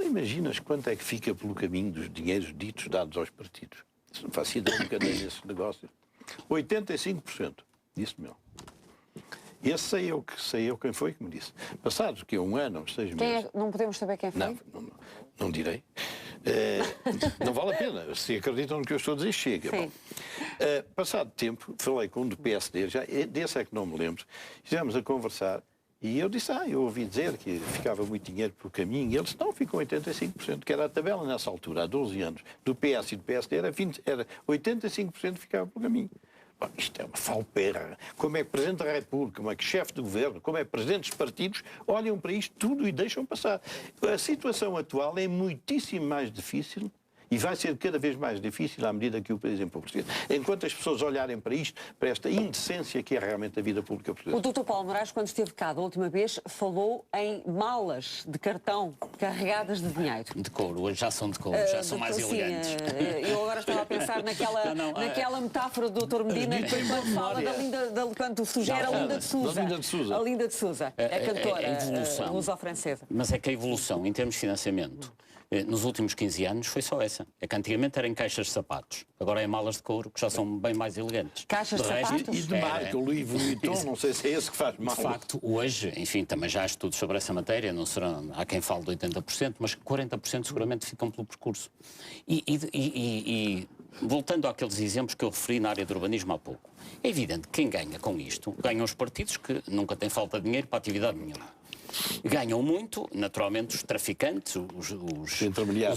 imaginas quanto é que fica pelo caminho dos dinheiros ditos dados aos partidos? Não faço ideia nunca dei nesses negócios. 85%, disse-me ele. Esse sei eu quem foi que me disse. Passados que um ano, uns 6 meses... Não podemos saber quem foi? Não direi. Não vale a pena. Se acreditam no que eu estou a dizer, chega. Bom, passado tempo, falei com um do PSD, já, desse é que não me lembro, estivemos a conversar e eu disse, eu ouvi dizer que ficava muito dinheiro pelo caminho, e ele disse, não, ficam 85%, que era a tabela nessa altura, há 12 anos, do PS e do PSD, era 85% ficava pelo caminho. Bom, isto é uma falpeira. Como é que Presidente da República, como é que chefe de governo, como é que presidentes de partidos olham para isto tudo e deixam passar. A situação atual é muitíssimo mais difícil e vai ser cada vez mais difícil à medida que o país empobrecer. Enquanto as pessoas olharem para isto, para esta indecência que é realmente a vida pública portuguesa. O Dr. Paulo Moraes, quando esteve cá da última vez, falou em malas de cartão carregadas de dinheiro. De couro, hoje já são de couro, já são mais elegantes. Eu agora estava a pensar naquela metáfora do Dr. Medina, quando fala quando sugere a Linda de Sousa. A Linda de Sousa, a cantora luso-francesa. Mas é que a evolução, em termos de financiamento, nos últimos 15 anos foi só essa. É que antigamente era em caixas de sapatos. Agora é malas de couro, que já são bem mais elegantes. Caixas de sapatos? E de marca, o Louis Vuitton, não sei se é esse que faz mal. De facto, hoje, enfim, também já há estudos sobre essa matéria, não será, há quem fale de 80%, mas 40% seguramente ficam pelo percurso. E voltando àqueles exemplos que eu referi na área do urbanismo há pouco, é evidente que quem ganha com isto, ganham os partidos que nunca têm falta de dinheiro para atividade nenhuma. Ganham muito, naturalmente, os traficantes, os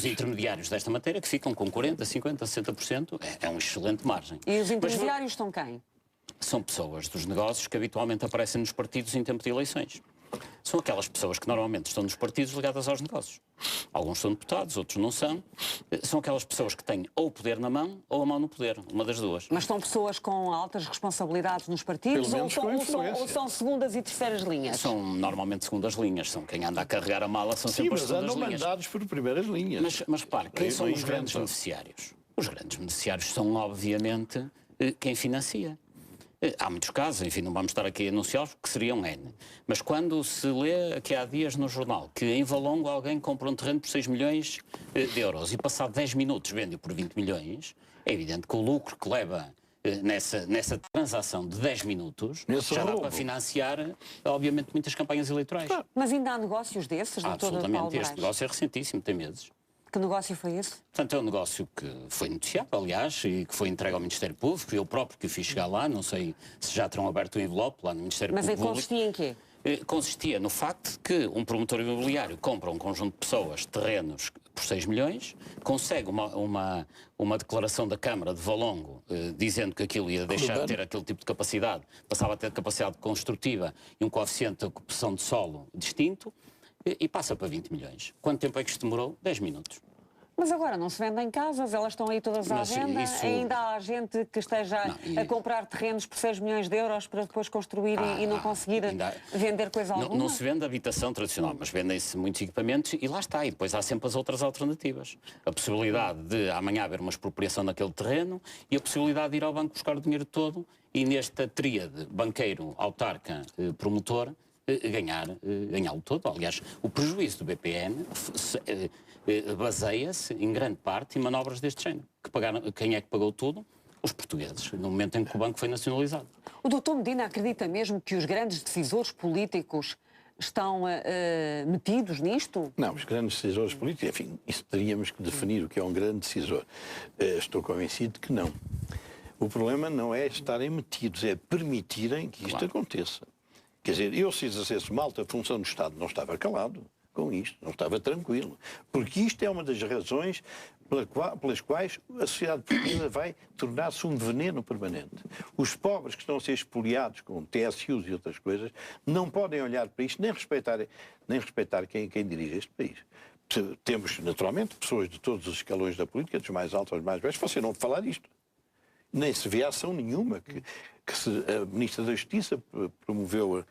intermediários desta matéria, que ficam com 40%, 50%, 60%. É uma excelente margem. E os intermediários estão quem? São pessoas dos negócios que habitualmente aparecem nos partidos em tempo de eleições. São aquelas pessoas que normalmente estão nos partidos ligadas aos negócios. Alguns são deputados, outros não são. São aquelas pessoas que têm ou o poder na mão ou a mão no poder, uma das duas. Mas são pessoas com altas responsabilidades nos partidos ou são segundas e terceiras linhas? São normalmente segundas linhas. São quem anda a carregar a mala, são sempre as segundas linhas. Mas andam mandados por primeiras linhas. Mas repare, quem são os grandes beneficiários? Os grandes beneficiários são, obviamente, quem financia. Há muitos casos, enfim, não vamos estar aqui a anunciá-los, que seriam N. Mas quando se lê aqui há dias no jornal que em Valongo alguém compra um terreno por 6 milhões de euros e passado 10 minutos vende-o por 20 milhões, é evidente que o lucro que leva nessa transação de 10 minutos já dá para financiar, obviamente, muitas campanhas eleitorais. Mas ainda há negócios desses, doutor Paulo Moraes? Absolutamente. Este negócio é recentíssimo, tem meses. Que negócio foi esse? Portanto, é um negócio que foi noticiado, aliás, e que foi entregue ao Ministério Público. Eu próprio que o fiz chegar lá, não sei se já terão aberto o envelope lá no Ministério Público. Mas consistia em quê? Consistia no facto de que um promotor imobiliário compra um conjunto de pessoas terrenos por 6 milhões, consegue uma declaração da Câmara de Valongo dizendo que aquilo ia deixar de ter aquele tipo de capacidade, passava a ter capacidade construtiva e um coeficiente de ocupação de solo distinto, e passa para 20 milhões. Quanto tempo é que isto demorou? 10 minutos. Mas agora não se vendem casas, elas estão aí todas à venda. Ainda há gente que esteja a comprar terrenos por 6 milhões de euros para depois construir e não conseguir vender coisa alguma? Não se vende habitação tradicional, mas vendem-se muitos equipamentos e lá está. E depois há sempre as outras alternativas. A possibilidade de amanhã haver uma expropriação naquele terreno e a possibilidade de ir ao banco buscar o dinheiro todo e nesta tríade banqueiro, autarca, promotor, ganhá-lo todo. Aliás, o prejuízo do BPN baseia-se, em grande parte, em manobras deste género. Quem é que pagou tudo? Os portugueses, no momento em que o banco foi nacionalizado. O doutor Medina acredita mesmo que os grandes decisores políticos estão metidos nisto? Não, os grandes decisores políticos, enfim, isso teríamos que definir o que é um grande decisor. Estou convencido que não. O problema não é estarem metidos, é permitirem que isto aconteça. Quer dizer, eu se exercesse uma alta função do Estado não estava calado com isto, não estava tranquilo. Porque isto é uma das razões pelas quais a sociedade portuguesa vai tornar-se um veneno permanente. Os pobres que estão a ser expoliados com TSUs e outras coisas não podem olhar para isto nem respeitar quem dirige este país. Temos, naturalmente, pessoas de todos os escalões da política, dos mais altos aos mais baixos, você não ouve falar disto. Nem se vê ação nenhuma que a Ministra da Justiça promoveu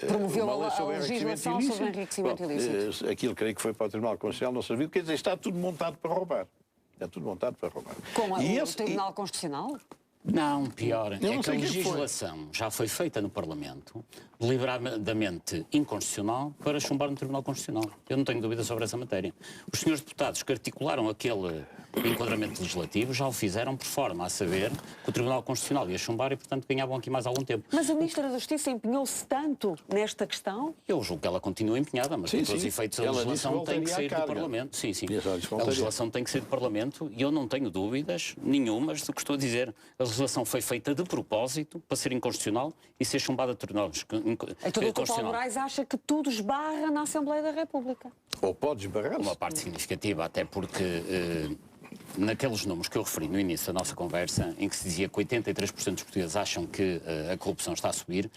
a legislação sobre enriquecimento ilícito. Aquilo creio que foi para o Tribunal Constitucional, não serviu. Quer dizer, está tudo montado para roubar. Está tudo montado para roubar. Como o Tribunal Constitucional? Não, pior. É que a legislação já foi feita no Parlamento, deliberadamente inconstitucional, para chumbar no Tribunal Constitucional. Eu não tenho dúvida sobre essa matéria. Os senhores deputados que articularam aquele enquadramento legislativo já o fizeram por forma a saber que o Tribunal Constitucional ia chumbar e, portanto, ganhavam aqui mais algum tempo. Mas a Ministra da Justiça empenhou-se tanto nesta questão? Eu julgo que ela continua empenhada, mas para os efeitos a legislação tem que sair do Parlamento. Sim, sim. A legislação tem que sair do Parlamento e eu não tenho dúvidas nenhumas do que estou a dizer. A legislação foi feita de propósito para ser inconstitucional e ser chumbada a Tribunal Constitucional. Então o Dr. Paulo Moraes acha que tudo esbarra na Assembleia da República? Ou pode esbarrar? Uma parte significativa, até porque naqueles números que eu referi no início da nossa conversa, em que se dizia que 83% dos portugueses acham que a corrupção está a subir,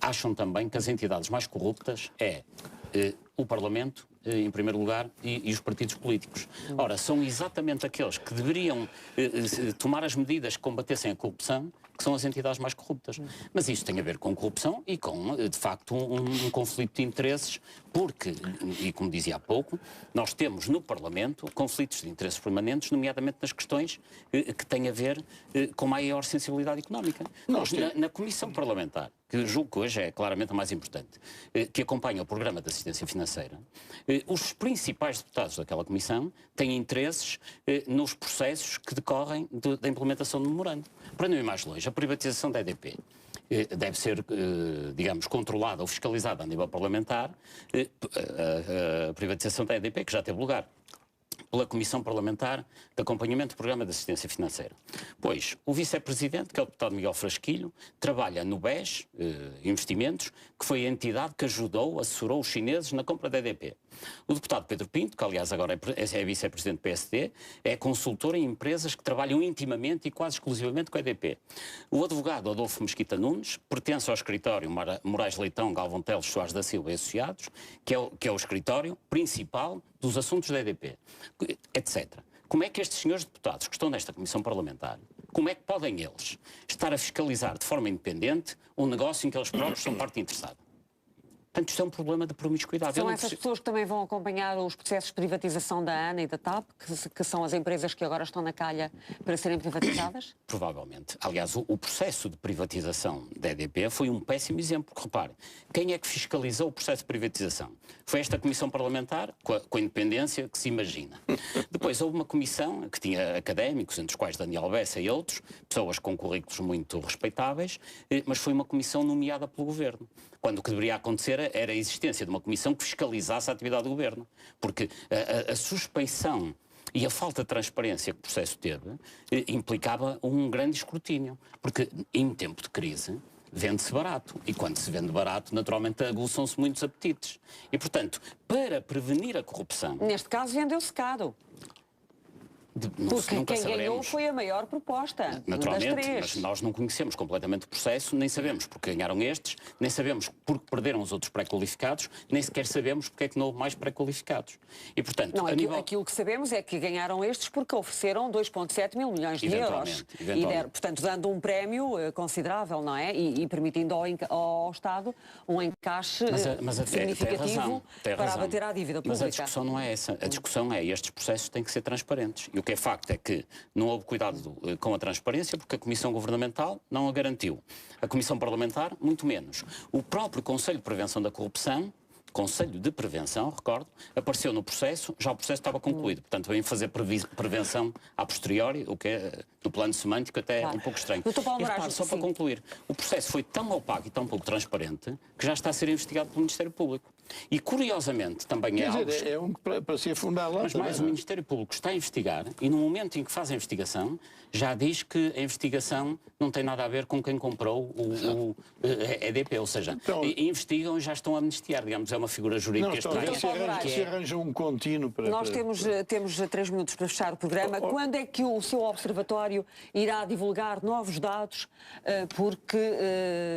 acham também que as entidades mais corruptas o Parlamento, em primeiro lugar, e os partidos políticos. Ora, são exatamente aqueles que deveriam tomar as medidas que combatessem a corrupção, que são as entidades mais corruptas. Mas isto tem a ver com corrupção e com, de facto, um conflito de interesses, porque, e como dizia há pouco, nós temos no Parlamento conflitos de interesses permanentes, nomeadamente nas questões que têm a ver com maior sensibilidade económica. Nós, na Comissão Parlamentar, que julgo que hoje é claramente a mais importante, que acompanha o Programa de Assistência Financeira, os principais deputados daquela comissão têm interesses nos processos que decorrem da implementação do memorando. Para não ir mais longe, a privatização da EDP deve ser, digamos, controlada ou fiscalizada a nível parlamentar, a privatização da EDP, que já teve lugar, pela Comissão Parlamentar de Acompanhamento do Programa de Assistência Financeira. Pois, o vice-presidente, que é o deputado Miguel Frasquilho, trabalha no BES Investimentos, que foi a entidade que assessorou os chineses na compra da EDP. O deputado Pedro Pinto, que aliás agora é vice-presidente do PSD, é consultor em empresas que trabalham intimamente e quase exclusivamente com a EDP. O advogado Adolfo Mesquita Nunes pertence ao escritório Moraes Leitão, Galvão Teles, Soares da Silva e Associados, que é o escritório principal dos assuntos da EDP, etc. Como é que estes senhores deputados que estão nesta comissão parlamentar, como é que podem eles estar a fiscalizar de forma independente um negócio em que eles próprios são parte interessada? Portanto, isto é um problema de promiscuidade. São essas pessoas que também vão acompanhar os processos de privatização da ANA e da TAP, que são as empresas que agora estão na calha para serem privatizadas? Provavelmente. Aliás, o processo de privatização da EDP foi um péssimo exemplo, porque repare, quem é que fiscalizou o processo de privatização? Foi esta comissão parlamentar, com a independência que se imagina. Depois houve uma comissão que tinha académicos, entre os quais Daniel Bessa e outros, pessoas com currículos muito respeitáveis, mas foi uma comissão nomeada pelo governo. Quando o que deveria acontecer era a existência de uma comissão que fiscalizasse a atividade do governo. Porque a suspeição e a falta de transparência que o processo teve implicava um grande escrutínio. Porque em tempo de crise vende-se barato. E quando se vende barato, naturalmente aguçam-se muitos apetites. E, portanto, para prevenir a corrupção... Neste caso, vendeu-se caro. Porque quem ganhou foi a maior proposta. Naturalmente, das três. Mas nós não conhecemos completamente o processo, nem sabemos porque ganharam estes, nem sabemos porque perderam os outros pré-qualificados, nem sequer sabemos porque é que não houve mais pré-qualificados. E, portanto, não, aquilo que sabemos é que ganharam estes porque ofereceram 2,7 mil milhões de euros. E portanto, dando um prémio considerável, não é? E permitindo ao Estado um encaixe significativo para abater à dívida pública. Mas a discussão não é essa. A discussão é estes processos têm que ser transparentes. E o que é facto é que não houve cuidado com a transparência porque a Comissão Governamental não a garantiu. A Comissão Parlamentar, muito menos. O próprio Conselho de Prevenção da Corrupção Conselho de Prevenção, recordo, apareceu no processo, já o processo estava concluído. Portanto, vem fazer prevenção a posteriori, o que é, no plano semântico, até um pouco estranho. Paulo E Moraes, repare, só para concluir, o processo foi tão opaco e tão pouco transparente que já está a ser investigado pelo Ministério Público. E, curiosamente, também é algo... Quer dizer, é um para se afundar lá. Mas mais, o Ministério Público está a investigar e no momento em que faz a investigação já diz que a investigação não tem nada a ver com quem comprou o EDP, ou seja, Então, investigam e já estão a amnistiar, digamos, é uma figura jurídica estranha. Se arranja um contínuo para... Nós temos 3 minutos para fechar o programa. Quando é que o seu observatório irá divulgar novos dados? Porque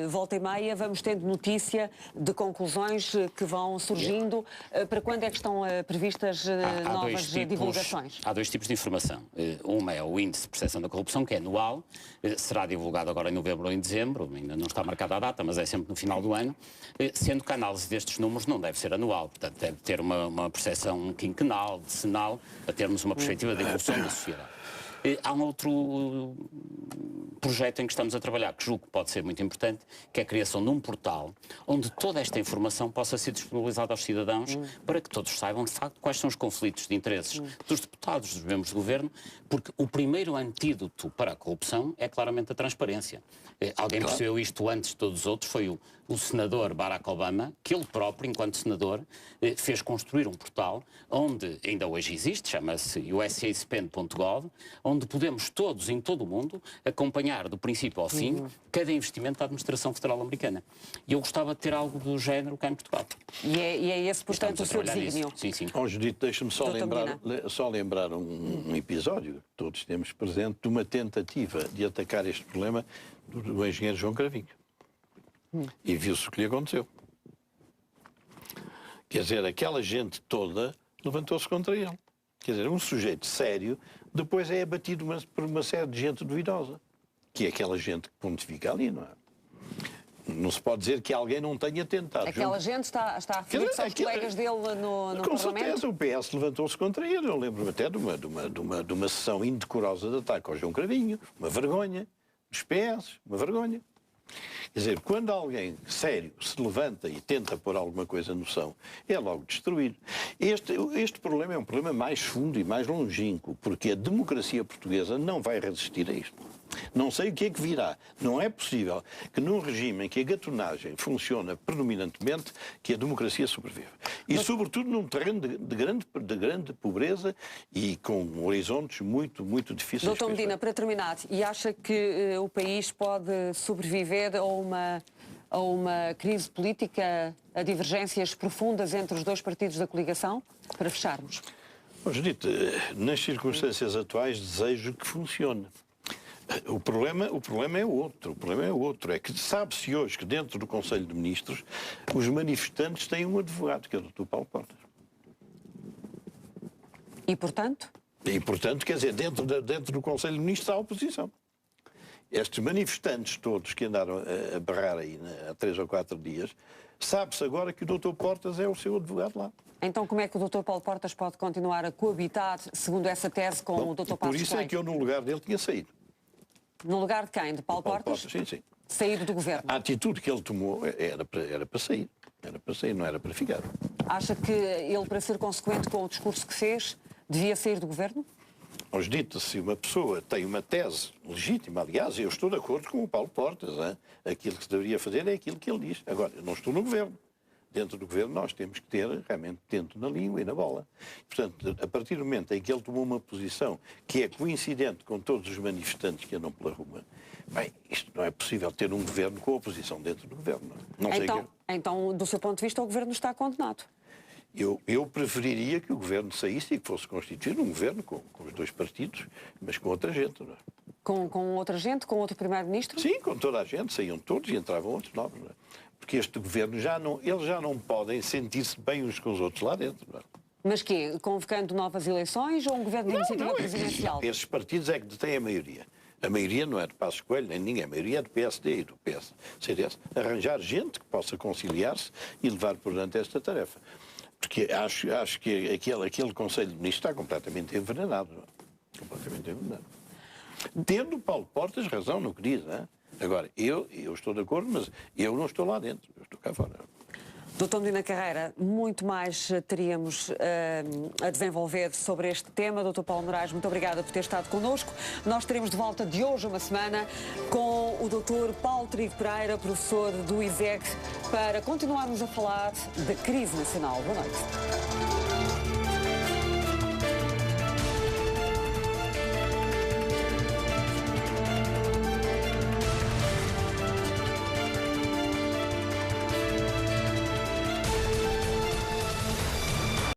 volta e meia vamos tendo notícia de conclusões que vão surgindo. Para quando é que estão previstas novas divulgações? Há 2 tipos de informação. Uma é o índice de percepção da corrupção, que é anual, será divulgado agora em novembro ou em dezembro, ainda não está marcada a data, mas é sempre no final do ano, sendo que a análise destes números não deve ser anual, portanto deve ter uma percepção quinquenal, decenal, para termos uma perspectiva de evolução da sociedade. Há um outro projeto em que estamos a trabalhar, que julgo que pode ser muito importante, que é a criação de um portal onde toda esta informação possa ser disponibilizada aos cidadãos para que todos saibam, de facto, quais são os conflitos de interesses dos deputados, dos membros do governo, porque o primeiro antídoto para a corrupção é claramente a transparência. Alguém percebeu isto antes de todos os outros, foi o senador Barack Obama, que ele próprio, enquanto senador, fez construir um portal onde ainda hoje existe, chama-se usaspend.gov, onde podemos todos, em todo o mundo, acompanhar do princípio ao fim cada investimento da administração federal americana. E eu gostava de ter algo do género cá em Portugal. E é esse, portanto, o seu desígnio? Sim, sim. Judite, deixa-me só lembrar um episódio que todos temos presente de uma tentativa de atacar este problema do engenheiro João Cravinho. E viu-se o que lhe aconteceu. Quer dizer, aquela gente toda levantou-se contra ele. Quer dizer, um sujeito sério depois é abatido por uma série de gente duvidosa, que é aquela gente que pontifica ali, não é? Não se pode dizer que alguém não tenha tentado. Aquela gente está a referir-se aos colegas dele no com Parlamento? certeza, o PS levantou-se contra ele. Eu lembro-me até de uma sessão indecorosa de ataque ao João Cravinho. Uma vergonha. Os PS, uma vergonha. Quer dizer, quando alguém sério se levanta e tenta pôr alguma coisa no chão, é logo destruído. Este problema é um problema mais fundo e mais longínquo, porque a democracia portuguesa não vai resistir a isto. Não sei o que é que virá. Não é possível que num regime em que a gatunagem funciona predominantemente, que a democracia sobreviva. E sobretudo num terreno de grande pobreza e com horizontes muito, muito difíceis. Dr. Medina, para terminar, e acha que o país pode sobreviver a uma crise política, a divergências profundas entre os 2 partidos da coligação? Para fecharmos. Bom, Judite, nas circunstâncias atuais desejo que funcione. O problema é outro. O problema é outro. É que sabe-se hoje que dentro do Conselho de Ministros os manifestantes têm um advogado, que é o Dr. Paulo Portas. E, portanto? E, portanto, quer dizer, dentro do Conselho de Ministros há oposição. Estes manifestantes todos que andaram a berrar aí há 3 ou 4 dias, sabe-se agora que o Dr. Portas é o seu advogado lá. Então como é que o Dr. Paulo Portas pode continuar a coabitar, segundo essa tese, com o Dr. Passos Coelho? Por isso é que eu, no lugar dele, tinha saído. No lugar de quem? De Paulo Portas? Sim, sim. Saído do governo? A atitude que ele tomou era para sair. Era para sair, não era para ficar. Acha que ele, para ser consequente com o discurso que fez, devia sair do governo? Mas dito, se uma pessoa tem uma tese legítima, aliás, eu estou de acordo com o Paulo Portas, hein? Aquilo que se deveria fazer é aquilo que ele diz. Agora, eu não estou no governo. Dentro do governo nós temos que ter realmente dentro na língua e na bola. Portanto, a partir do momento em que ele tomou uma posição que é coincidente com todos os manifestantes que andam pela rua, bem, isto não é possível ter um governo com a oposição dentro do governo. Não sei então, do seu ponto de vista, o governo está condenado? Eu preferiria que o governo saísse e que fosse constituído um governo com os 2 partidos, mas com outra gente. Não é? Com outra gente? Com outro primeiro-ministro? Sim, com toda a gente. Saíam todos e entravam outros novos. Não é? Porque este governo eles já não podem sentir-se bem uns com os outros lá dentro. Não é? Mas quê? Convocando novas eleições ou um governo de iniciativa presidencial? Esses partidos é que detêm a maioria. A maioria não é do Passos Coelho, nem ninguém. A maioria é do PSD e do PS. CDS. Arranjar gente que possa conciliar-se e levar por diante esta tarefa. Porque acho que aquele Conselho de Ministros está completamente envenenado. Não é? Completamente envenenado. Tendo Paulo Portas razão no que diz. Não é? Agora, eu estou de acordo, mas eu não estou lá dentro. Eu estou cá fora. Doutor Medina Carreira, muito mais teríamos a desenvolver sobre este tema. Doutor Paulo Moraes, muito obrigada por ter estado connosco. Nós teremos de volta de hoje a uma semana com o doutor Paulo Trigo Pereira, professor do ISEG, para continuarmos a falar da crise nacional. Boa noite.